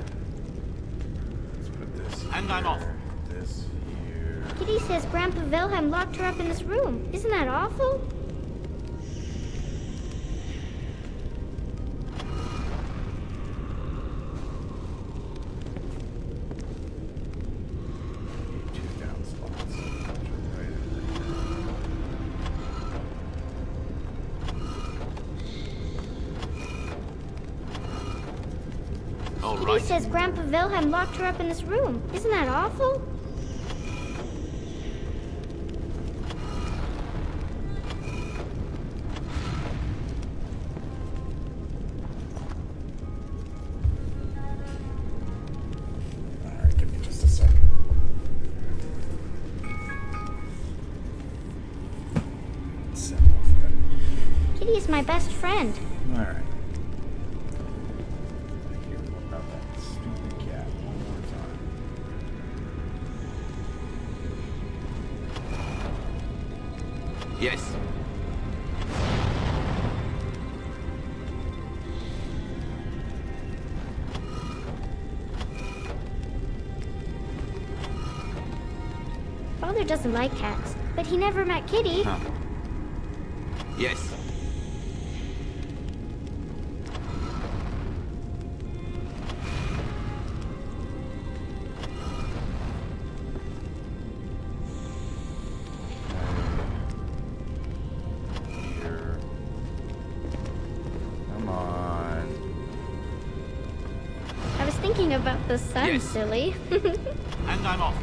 Let's put this here. And I'm off. This here. Kitty says Grandpa Wilhelm locked her up in this room. Isn't that awful? Two down spots. Right All Kitty right. says Grandpa Wilhelm locked her up in this room. Isn't that awful? Alright, give me just a second. Kitty is my best friend. Alright. Here, what about that stupid cat? One more time. Yes. Father doesn't like cats, but he never met Kitty. Huh. Yes. Here. Come on. I was thinking about the sun, Yes. silly. And I'm off.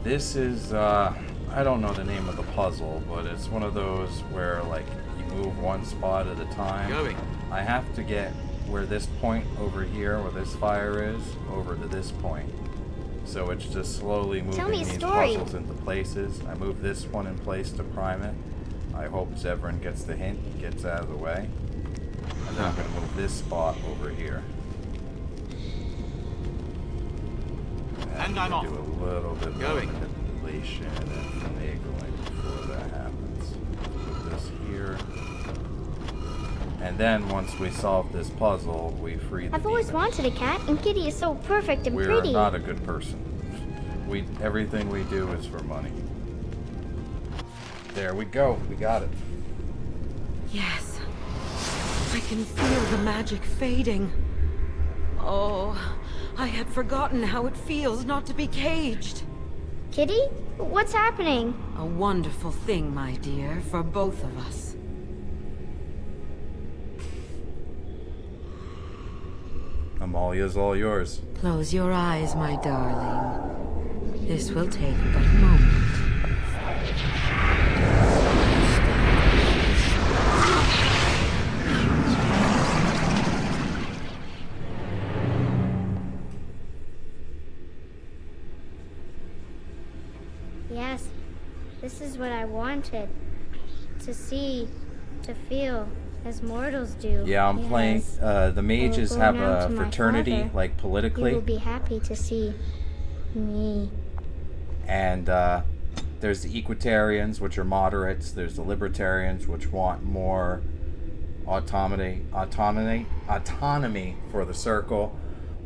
This is, I don't know the name of the puzzle, but it's one of those where, like, you move one spot at a time. Going. I have to get where this point over here, where this fire is, over to this point. So it's just slowly Tell moving me a these story. puzzles into places. I move this one in place to prime it. I hope Zevran gets the hint, gets out of the way. And then I'm going to move this spot over here. And I'm off. Do a little bit more Going. manipulation and finagling before that happens. Put this here. And then once we solve this puzzle, we free the I've always demon. wanted a cat, and Kitty is so perfect and We're pretty. not a good person. Everything we do is for money. There we go. We got it. Yes. I can feel the magic fading. Oh, I had forgotten how it feels not to be caged. Kitty? What's happening? A wonderful thing, my dear, for both of us. Amalia's all yours. Close your eyes, my darling. This will take but a moment. Yes, this is what I wanted. To see, to feel, as mortals do. Yeah, I'm playing. Yes. The mages I will go have now a to my fraternity, father. like He politically. will be happy to see me. And there's the Equitarians, which are moderates. There's the Libertarians, which want more autonomy for the circle.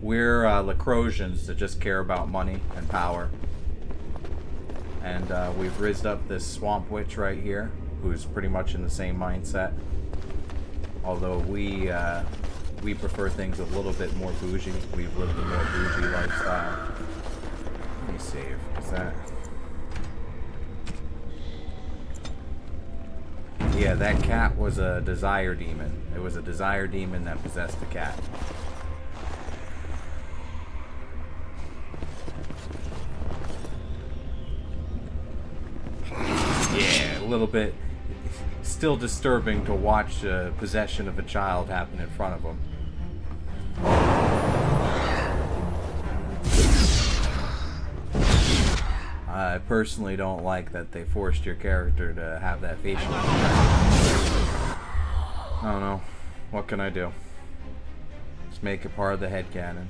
We're Lucrosians that just care about money and power. And we've rizzed up this swamp witch right here, who's pretty much in the same mindset. Although we prefer things a little bit more bougie. We've lived a more bougie lifestyle. Let me save, because that... Yeah, that cat was a desire demon. It was a desire demon that possessed the cat. Yeah, a little bit. Still disturbing to watch possession of a child happen in front of them. I personally don't like that they forced your character to have that facial expression. I don't know. What can I do? Just make it part of the headcanon.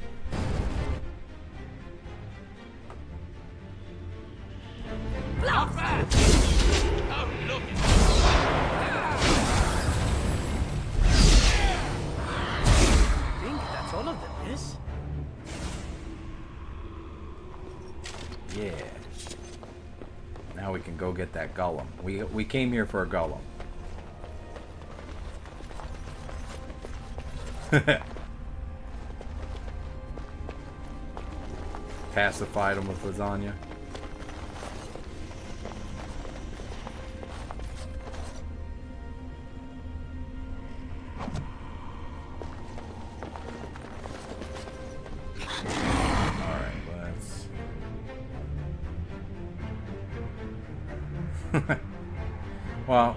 Not bad. Oh, look. I think that's all of them, yes? Yeah. Now we can go get that golem. We came here for a golem. Pacified him with lasagna. Well,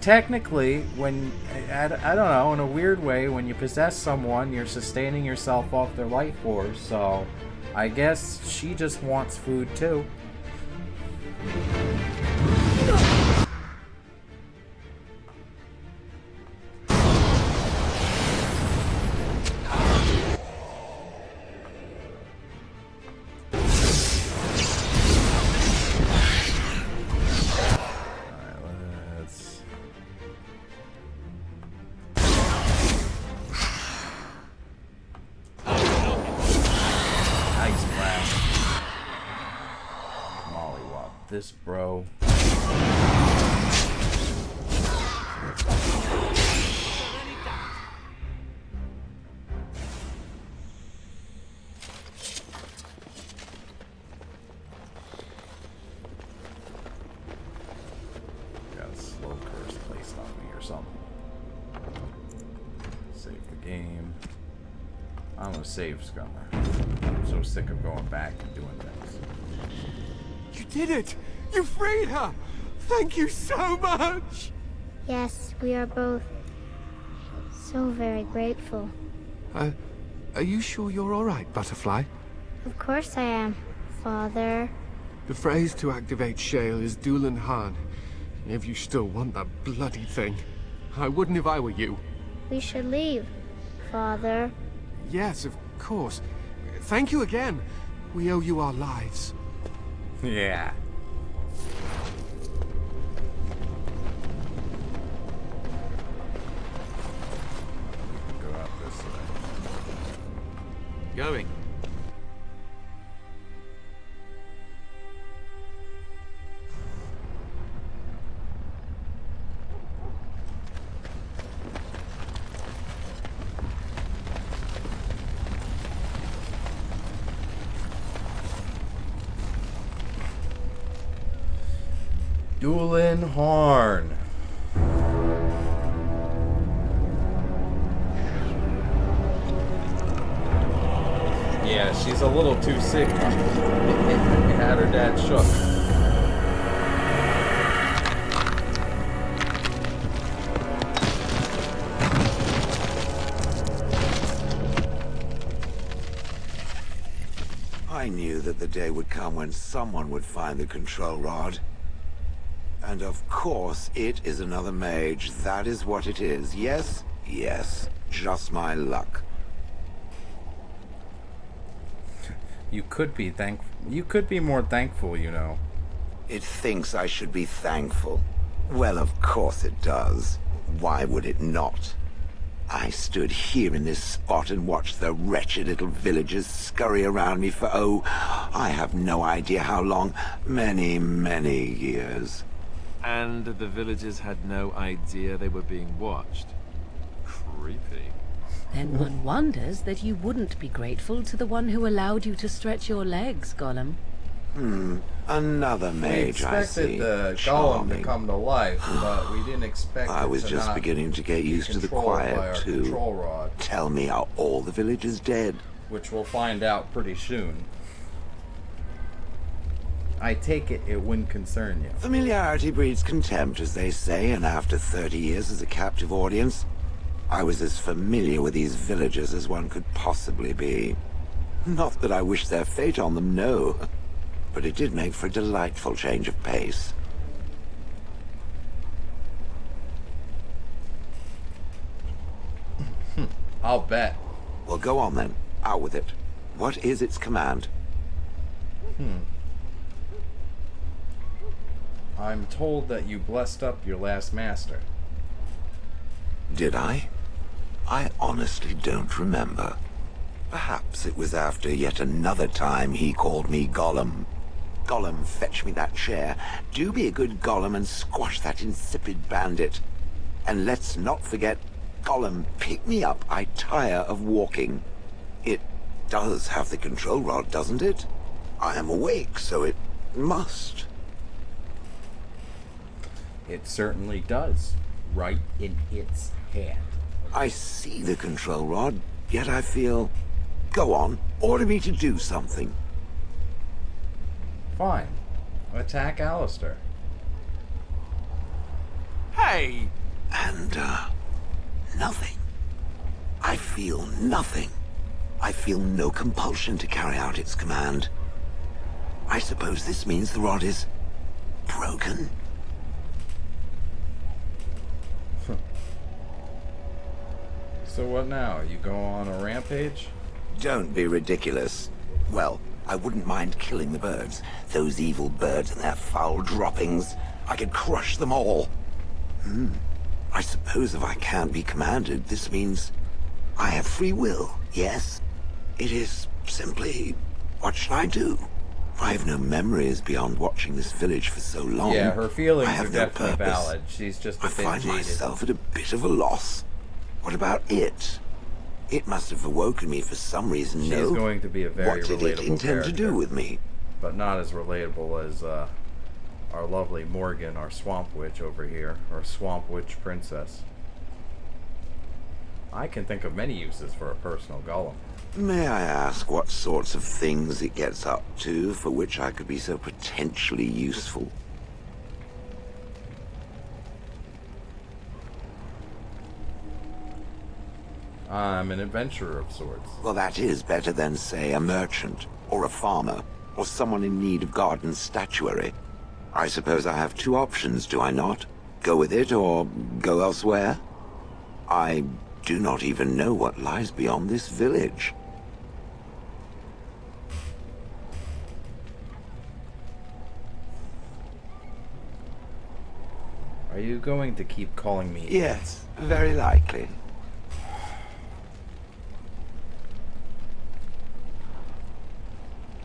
technically, when I don't know, in a weird way, when you possess someone, you're sustaining yourself off their life force. So, I guess she just wants food too. This bro. Got a slow curse placed on me or something. Save the game. I'm a save scummer. I'm so sick of going back and doing things. You did it! You freed her! Thank you so much! Yes, we are both so very grateful. Are you sure you're alright, Butterfly? Of course I am, Father. The phrase to activate Shale is Dulan Han. If you still want that bloody thing. I wouldn't if I were you. We should leave, Father. Yes, of course. Thank you again. We owe you our lives. Yeah. Go out this way. Going. Dulan Horn. Yeah, she's a little too sick. Had her dad shook. I knew that the day would come when someone would find the control rod. And of course, it is another mage. That is what it is. Yes? Yes. Just my luck. You could be more thankful, you know. It thinks I should be thankful. Well, of course it does. Why would it not? I stood here in this spot and watched the wretched little villagers scurry around me for, oh, I have no idea how long. Many, many years. And the villagers had no idea they were being watched. Creepy. Then one wonders that you wouldn't be grateful to the one who allowed you to stretch your legs, Gollum. Another mage, I see. We expected the golem to Charming. come to life, but we didn't expect I it was to just not beginning to get be used to the controlled by our quiet, too. control rod, Tell me, are all the villagers dead? which we'll find out pretty soon. I take it wouldn't concern you. Familiarity breeds contempt, as they say, and after 30 years as a captive audience, I was as familiar with these villagers as one could possibly be. Not that I wish their fate on them, no. But it did make for a delightful change of pace. I'll bet. Well, go on then. Out with it. What is its command? I'm told that you blessed up your last master. Did I? I honestly don't remember. Perhaps it was after yet another time he called me Gollum. Gollum, fetch me that chair. Do be a good Gollum and squash that insipid bandit. And let's not forget, Gollum, pick me up. I tire of walking. It does have the control rod, doesn't it? I am awake, so it must. It certainly does. Right in its hand. I see the control rod, yet I feel... Go on, order me to do something. Fine. Attack Alistair. Hey! And, nothing. I feel nothing. I feel no compulsion to carry out its command. I suppose this means the rod is... broken? So what now? You go on a rampage? Don't be ridiculous. Well, I wouldn't mind killing the birds. Those evil birds and their foul droppings. I could crush them all. I suppose if I can't be commanded, this means I have free will, yes? It is simply, what should I do? I have no memories beyond watching this village for so long. Yeah, her feelings I are have no definitely purpose. valid. She's just a I bit find jaded. myself at a bit of a loss. What about it? It must have awoken me for some reason, She's no? going to be a very What did relatable it intend character, to do with me? but not as relatable as our lovely Morgan, our swamp witch over here, or swamp witch princess. I can think of many uses for a personal golem. May I ask what sorts of things it gets up to for which I could be so potentially useful? I'm an adventurer of sorts. Well, that is better than, say, a merchant, or a farmer, or someone in need of garden statuary. I suppose I have two options, do I not? Go with it, or go elsewhere? I do not even know what lies beyond this village. Are you going to keep calling me? Yes, very likely.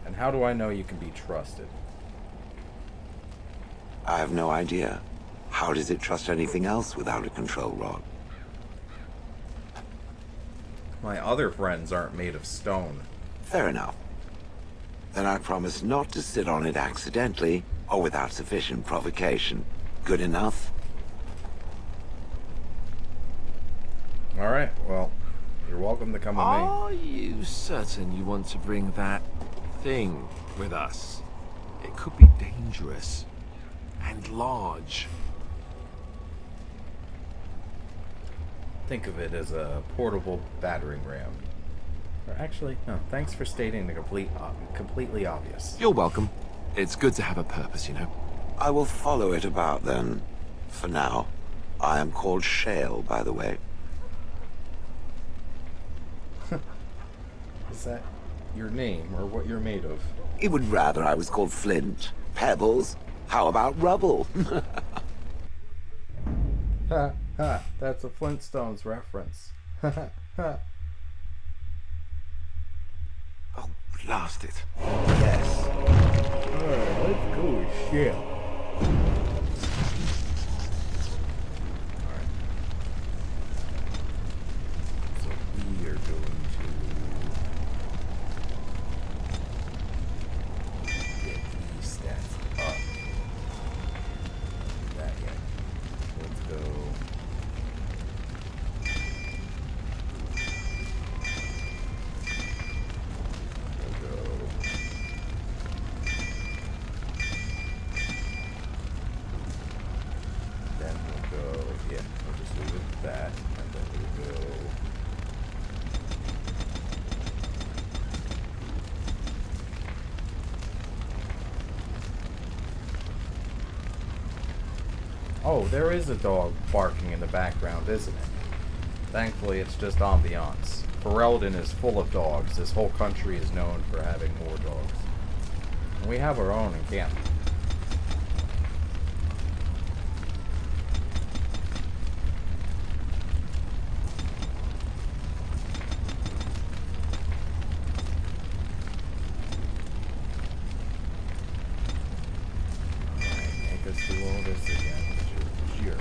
And how do I know you can be trusted? I have no idea. How does it trust anything else without a control rod? My other friends aren't made of stone. Fair enough. Then I promise not to sit on it accidentally or without sufficient provocation. Good enough? Alright, well, you're welcome to come with me. Are you certain you want to bring that thing with us? It could be dangerous and large. Think of it as a portable battering ram. Or actually, no, thanks for stating the completely obvious. You're welcome. It's good to have a purpose, you know. I will follow it about then. For now. I am called Shale, by the way. Is that your name, or what you're made of? It would rather I was called Flint. Pebbles. How about rubble? Ha, ha, that's a Flintstones reference. Ha, ha. Oh, blast it. Yes. Alright, let's go with Shale. Alright. So we are going to get Oh, there is a dog barking in the background, isn't it? Thankfully, it's just ambiance. Ferelden is full of dogs. This whole country is known for having more dogs. And we have our own in camp. Do all this again, sure.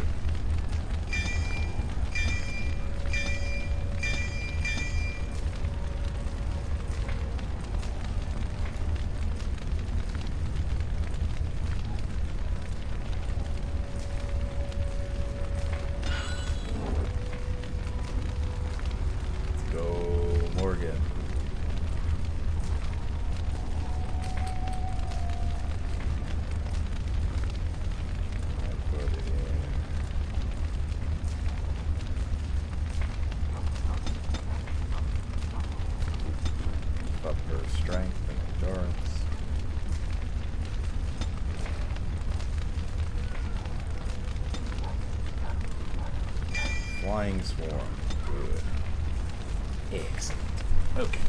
Let's go, Morgan. Up her strength and endurance. Flying swarm. Good. Excellent. Okay.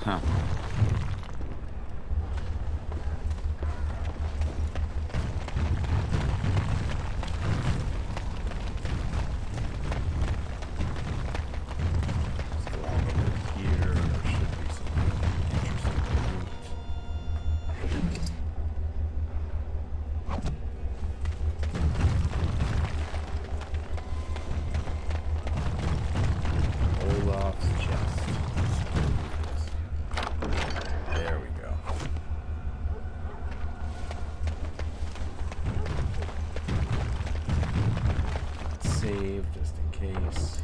Huh. Just in case.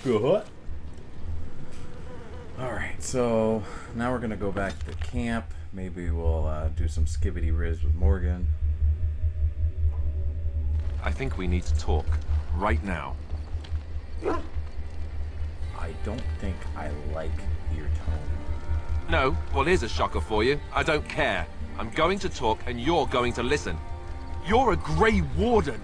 Good. Alright, so now we're gonna go back to the camp. Maybe we'll do some skibbity riz with Morgan. I think we need to talk. Right now. I don't think I like your tone. No? Well, here's a shocker for you. I don't care. I'm going to talk and you're going to listen. You're a Grey Warden.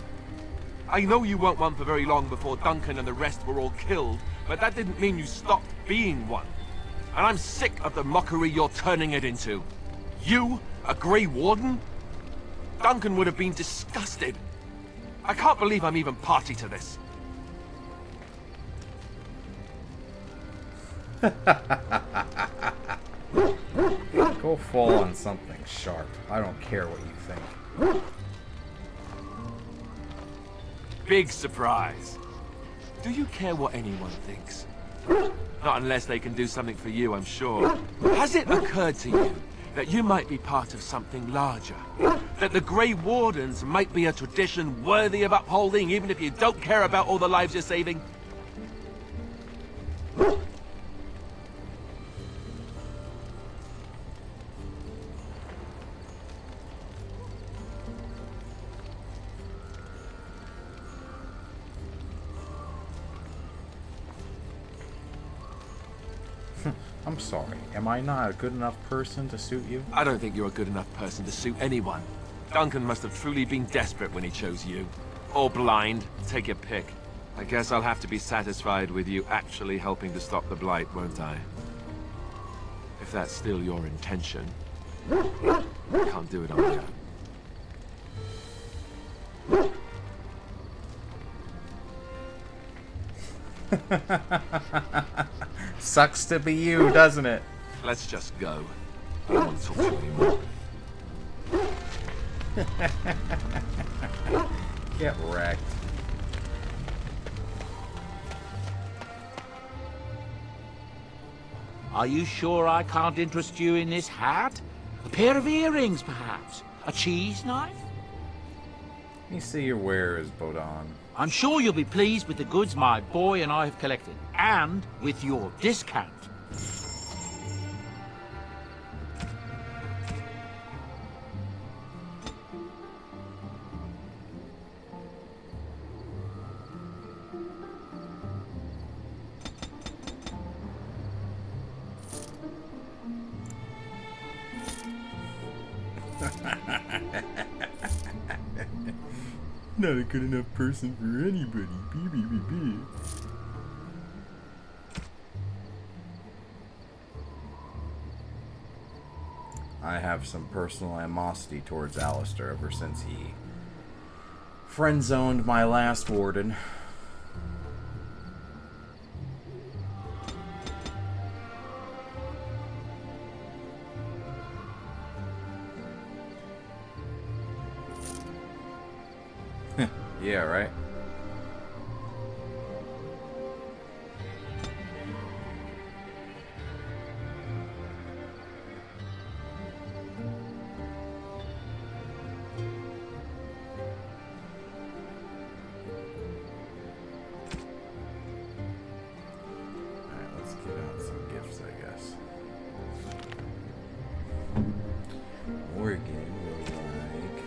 I know you weren't one for very long before Duncan and the rest were all killed, but that didn't mean you stopped being one. And I'm sick of the mockery you're turning it into. You, a Grey Warden? Duncan would have been disgusted. I can't believe I'm even party to this. Go fall on something sharp. I don't care what you think. Big surprise. Do you care what anyone thinks? Not unless they can do something for you, I'm sure. Has it occurred to you that you might be part of something larger? That the Grey Wardens might be a tradition worthy of upholding, even if you don't care about all the lives you're saving? I'm sorry. Am I not a good enough person to suit you? I don't think you're a good enough person to suit anyone. Duncan must have truly been desperate when he chose you. Or blind. Take your pick. I guess I'll have to be satisfied with you actually helping to stop the Blight, won't I? If that's still your intention. I can't do it on my own. Sucks to be you, doesn't it? Let's just go. I don't want to talk to you anymore. Get wrecked. Are you sure I can't interest you in this hat? A pair of earrings, perhaps? A cheese knife? Let me see your wares, Bodon. I'm sure you'll be pleased with the goods my boy and I have collected, and with your discount. Not a good enough person for anybody. B. I have some personal animosity towards Alistair ever since he friend-zoned my last warden. Yeah, right? Alright, let's get out some gifts, I guess. Morgan will like...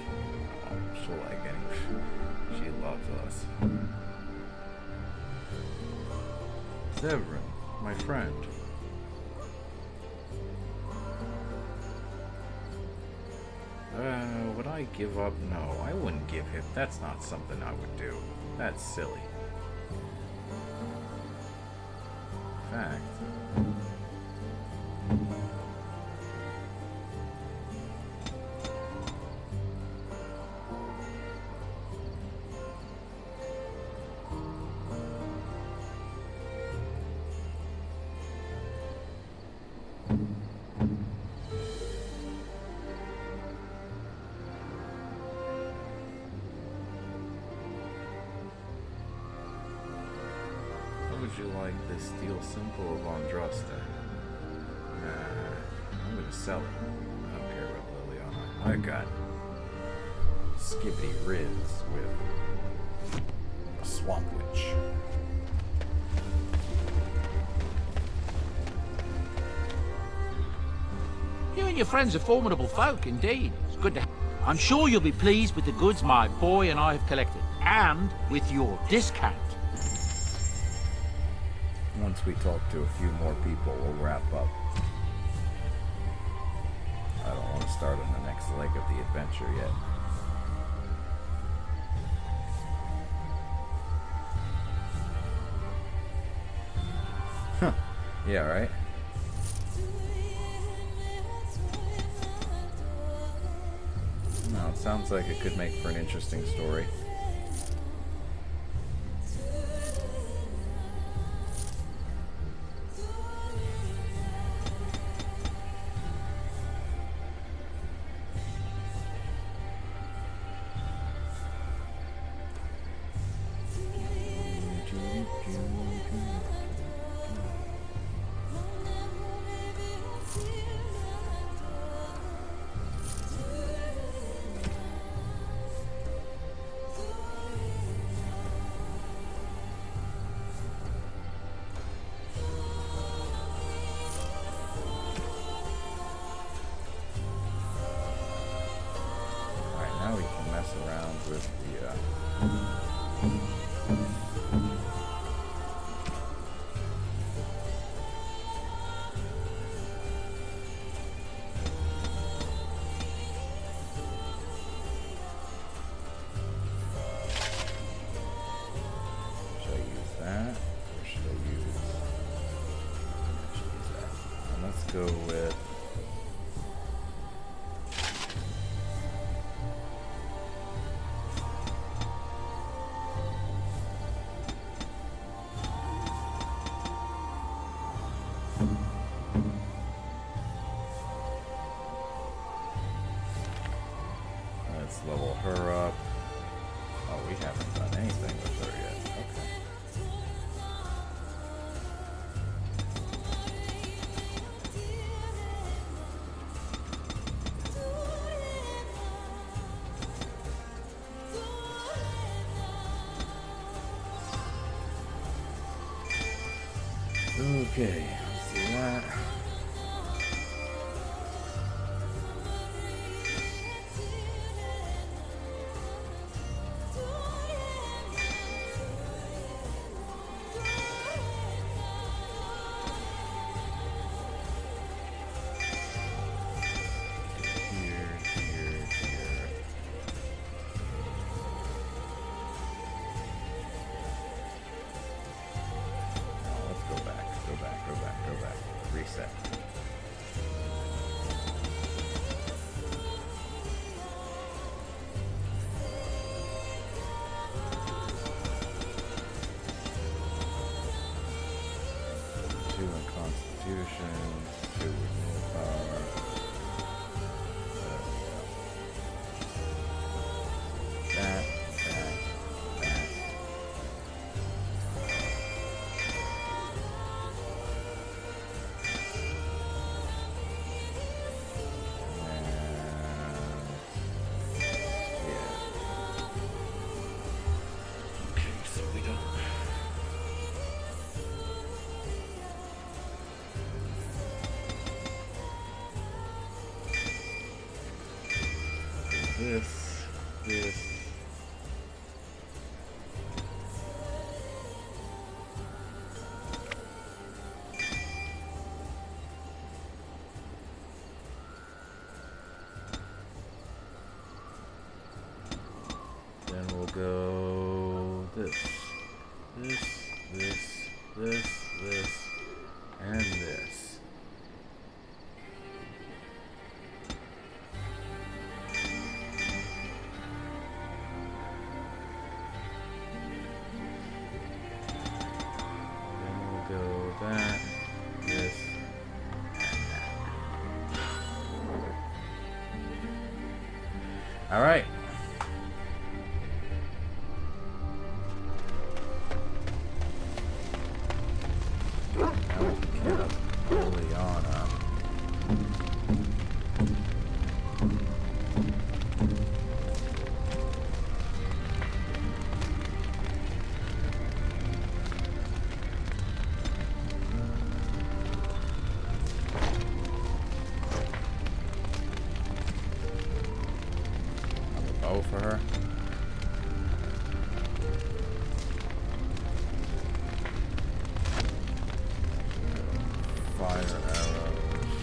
Oh, she'll like any... She loves us. Severin, my friend. Would I give up? No, I wouldn't give him. That's not something I would do. That's silly. In fact... Would you like this steel symbol of Andraste? Nah, I'm gonna sell it. I don't care about Liliana. I got skibbity riz with a swamp witch. You and your friends are formidable folk, indeed. It's good to have. I'm sure you'll be pleased with the goods my boy and I have collected, and with your discount. Once we talk to a few more people, we'll wrap up. I don't want to start on the next leg of the adventure yet. Huh. Yeah, right? No, it sounds like it could make for an interesting story. Go with let's level her up. Oh, we haven't done anything with her yet. Okay. Okay, let's do that. Reset. Two in Constitution, two with willpower. That. This. Then we'll go this, and this. That, this, and that. All right. Now we can get up early on up. For her. Fire arrows.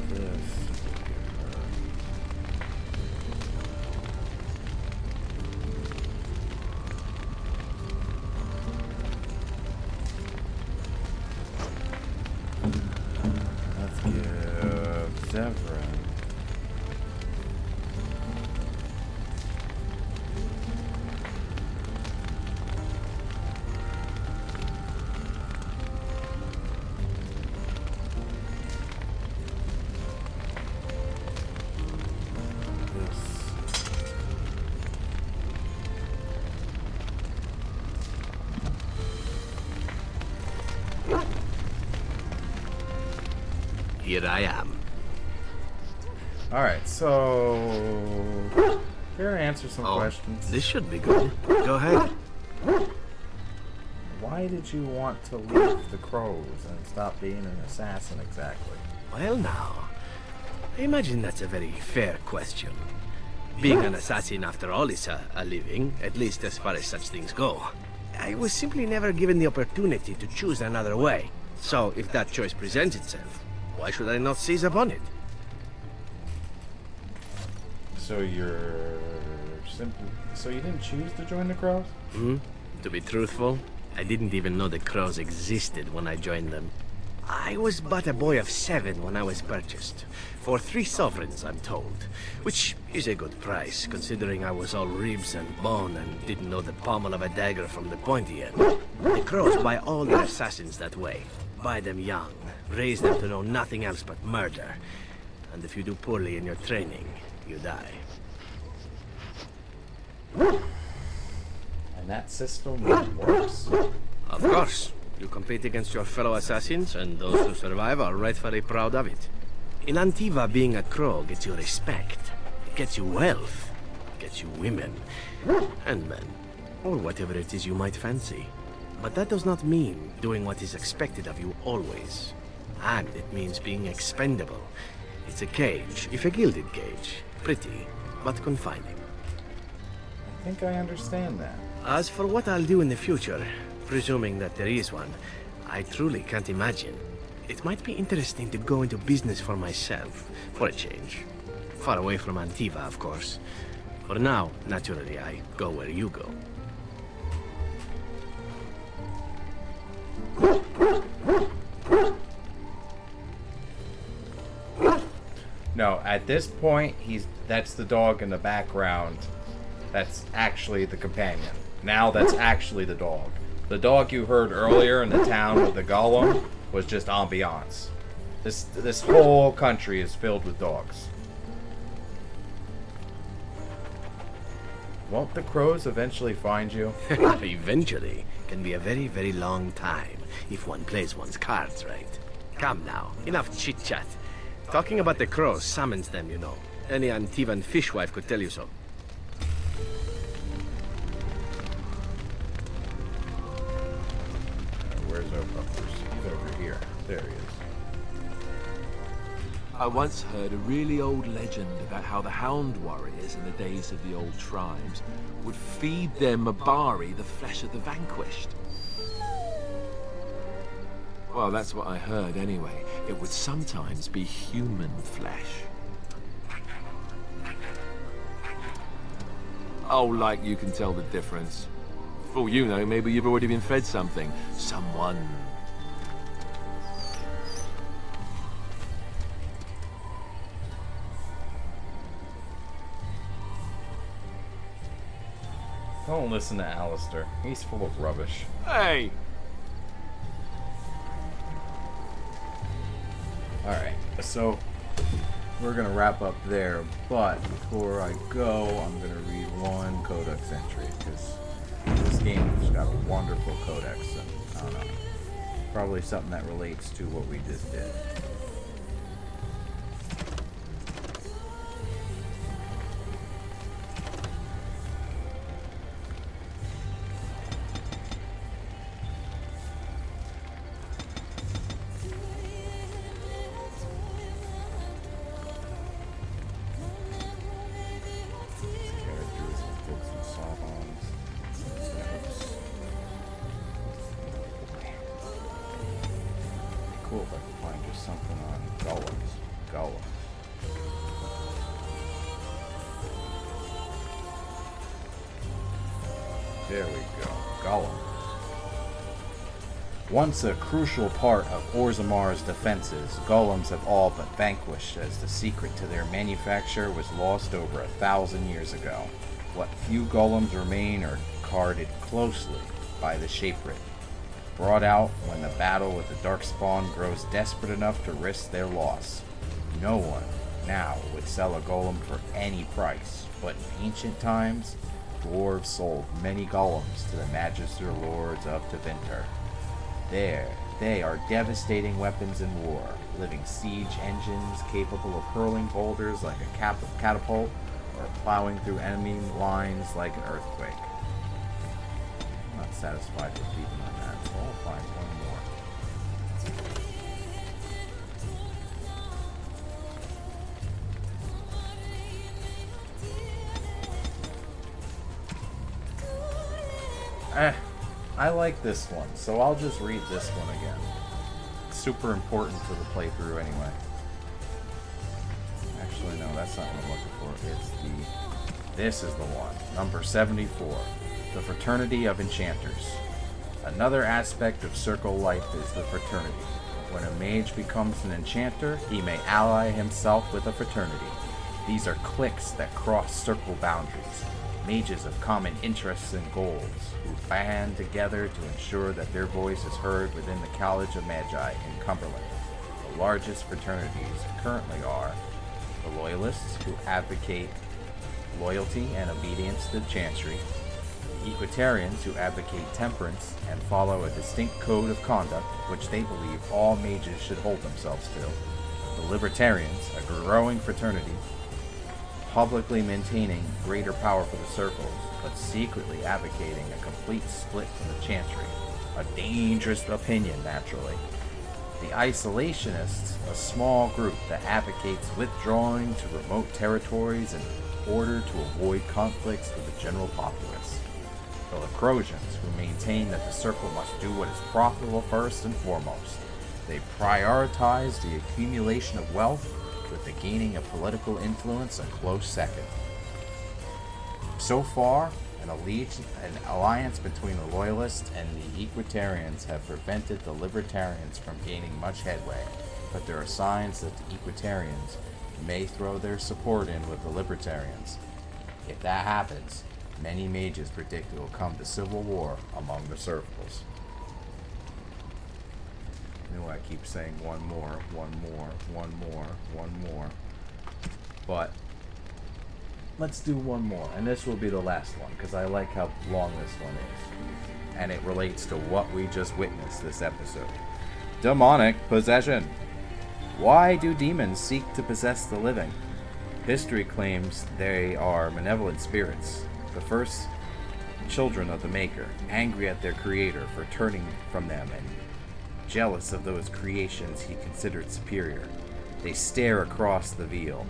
This. Let's give Zevran. Here I am. Alright, so here to answer some questions. This should be good. Go ahead. Why did you want to leave the Crows and stop being an assassin exactly? Well now, I imagine that's a very fair question. Being an assassin after all is a living, at least as far as such things go. I was simply never given the opportunity to choose another way. So if that choice presents itself, why should I not seize upon it? So you didn't choose to join the Crows? To be truthful, I didn't even know the Crows existed when I joined them. I was but a boy of 7 when I was purchased. For 3 sovereigns, I'm told. Which is a good price, considering I was all ribs and bone and didn't know the pommel of a dagger from the pointy end. The Crows buy all their assassins that way. Buy them young, raise them to know nothing else but murder. And if you do poorly in your training, you die. And that system works? Of course. You compete against your fellow assassins, and those who survive are rightfully proud of it. In Antiva, being a crow gets you respect. It gets you wealth. It gets you women. And men. Or whatever it is you might fancy. But that does not mean doing what is expected of you always. And it means being expendable. It's a cage, if a gilded cage. Pretty, but confining. I think I understand that. As for what I'll do in the future, presuming that there is one, I truly can't imagine. It might be interesting to go into business for myself, for a change. Far away from Antiva, of course. For now, naturally, I go where you go. No, at this point, that's the dog in the background. That's actually the companion. Now that's actually the dog. The dog you heard earlier in the town with the golem was just ambiance. This whole country is filled with dogs. Won't the crows eventually find you? Eventually can be a very, very long time if one plays one's cards right. Come now, enough chit-chat. Talking about the crows summons them, you know. Any Antivan fishwife could tell you so. Where's O'Puffers? He's over here. There he is. I once heard a really old legend about how the Hound warriors in the days of the old tribes would feed their Mabari the flesh of the vanquished. Well, that's what I heard anyway. It would sometimes be human flesh. Oh, like you can tell the difference. For all you know, maybe you've already been fed something. Someone. Don't listen to Alistair. He's full of rubbish. Hey! Alright, so we're going to wrap up there, but before I go, I'm going to read one codex entry, because this game has got a wonderful codex, and I don't know, probably something that relates to what we just did. Cool if I can find just something on golems. There we go. Golem. Once a crucial part of Orzamar's defenses, golems have all but vanquished as the secret to their manufacture was lost over 1,000 years ago. What few golems remain are guarded closely by the Shapewrit, brought out when the battle with the Darkspawn grows desperate enough to risk their loss. No one now would sell a golem for any price, but in ancient times, dwarves sold many golems to the Magister Lords of Tevinter. They are devastating weapons in war, living siege engines capable of hurling boulders like a catapult or plowing through enemy lines like an earthquake. I'm not satisfied with beating on that, so I'll find one more. I like this one, so I'll just read this one again. It's super important for the playthrough anyway. Actually, no, that's not what I'm looking for. This is the one. Number 74. The Fraternity of Enchanters. Another aspect of Circle life is the fraternity. When a mage becomes an enchanter, he may ally himself with a fraternity. These are cliques that cross circle boundaries. Mages of common interests and goals, who band together to ensure that their voice is heard within the College of Magi in Cumberland. The largest fraternities currently are the Loyalists, who advocate loyalty and obedience to the Chancery, the Equitarians, who advocate temperance and follow a distinct code of conduct which they believe all mages should hold themselves to, the Libertarians, a growing fraternity, publicly maintaining greater power for the circles, but secretly advocating a complete split from the Chantry, A dangerous opinion, naturally. The isolationists, a small group that advocates withdrawing to remote territories in order to avoid conflicts with the general populace. The Lucrosians, who maintain that the Circle must do what is profitable first and foremost. They prioritize the accumulation of wealth with the gaining of political influence a close second. So far, an alliance between the Loyalists and the Equitarians have prevented the Libertarians from gaining much headway, but there are signs that the Equitarians may throw their support in with the Libertarians. If that happens, many mages predict it will come to civil war among the circles. You know, I keep saying one more, but let's do one more, and this will be the last one, because I like how long this one is, and it relates to what we just witnessed this episode. Demonic possession. Why do demons seek to possess the living? History claims they are malevolent spirits, the first children of the Maker, angry at their Creator for turning from them and jealous of those creations he considered superior. They stare across the veil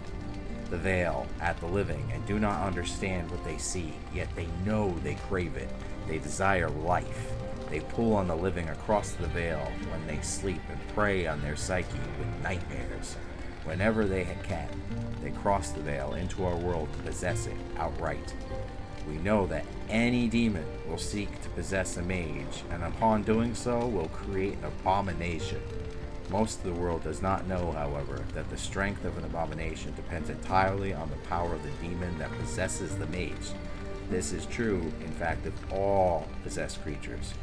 at the living and do not understand what they see, yet they know they crave it. They desire life. They pull on the living across the veil when they sleep and prey on their psyche with nightmares. Whenever they can, they cross the veil into our world to possess it outright. We know that any demon will seek to possess a mage, and upon doing so will create an abomination. Most of the world does not know, however, that the strength of an abomination depends entirely on the power of the demon that possesses the mage. This is true, in fact, of all possessed creatures.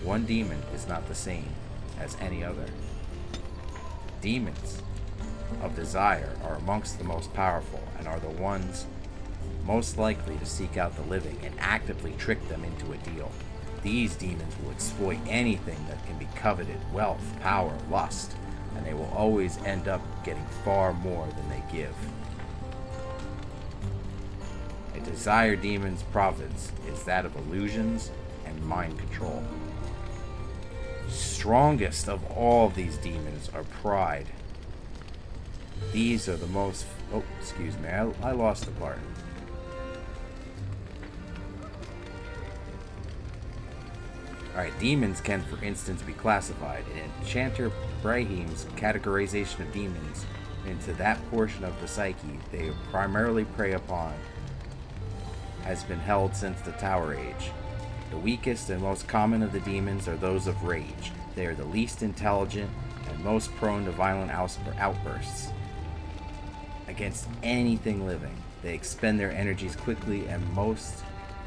One demon is not the same as any other. Demons of desire are amongst the most powerful and are the ones most likely to seek out the living and actively trick them into a deal. These demons will exploit anything that can be coveted: wealth, power, lust, and they will always end up getting far more than they give. A desire demon's province is that of illusions and mind control. Strongest of all of these demons are pride. These are the most... Oh, excuse me, I lost a part. Alright, demons can, for instance, be classified in Enchanter Brahim's categorization of demons into that portion of the psyche they primarily prey upon has been held since the Tower Age. The weakest and most common of the demons are those of rage. They are the least intelligent and most prone to violent outbursts against anything living. They expend their energies quickly, and the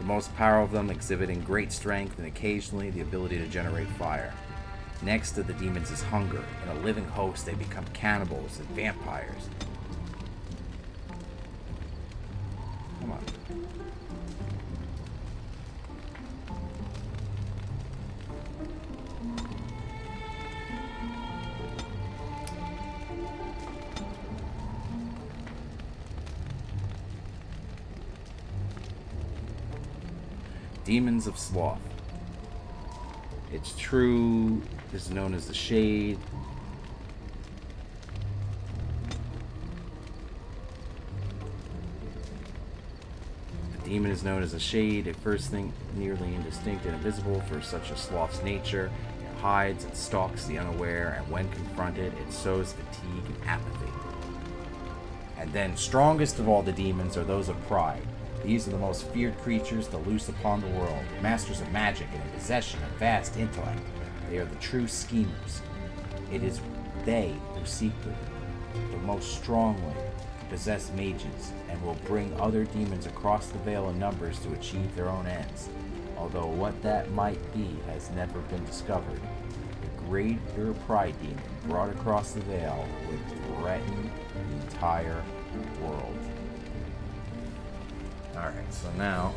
most powerful of them exhibiting great strength and occasionally the ability to generate fire. Next to the demons is hunger. In a living host, they become cannibals and vampires. Come on. Demons of Sloth. It's true, is known as the Shade. The demon is known as a Shade, a first thing nearly indistinct and invisible for such a sloth's nature. It hides and stalks the unaware, and when confronted, it sows fatigue and apathy. And then, strongest of all the demons are those of pride. These are the most feared creatures to loose upon the world, masters of magic and in possession of vast intellect. They are the true schemers. It is they who seek the most strongly to possess mages and will bring other demons across the veil in numbers to achieve their own ends. Although what that might be has never been discovered, the greater pride demon brought across the veil would threaten the entire world. Alright, so now,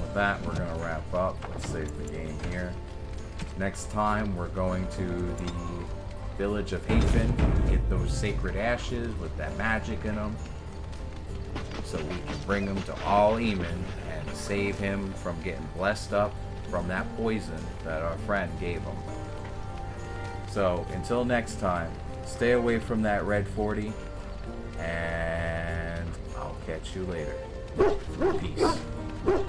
with that, we're going to wrap up. Let's save the game here. Next time, we're going to the village of Hafen to get those sacred ashes with that magic in them, so we can bring them to Al Eamon and save him from getting blessed up from that poison that our friend gave him. So, until next time, stay away from that red 40, and I'll catch you later. Peace.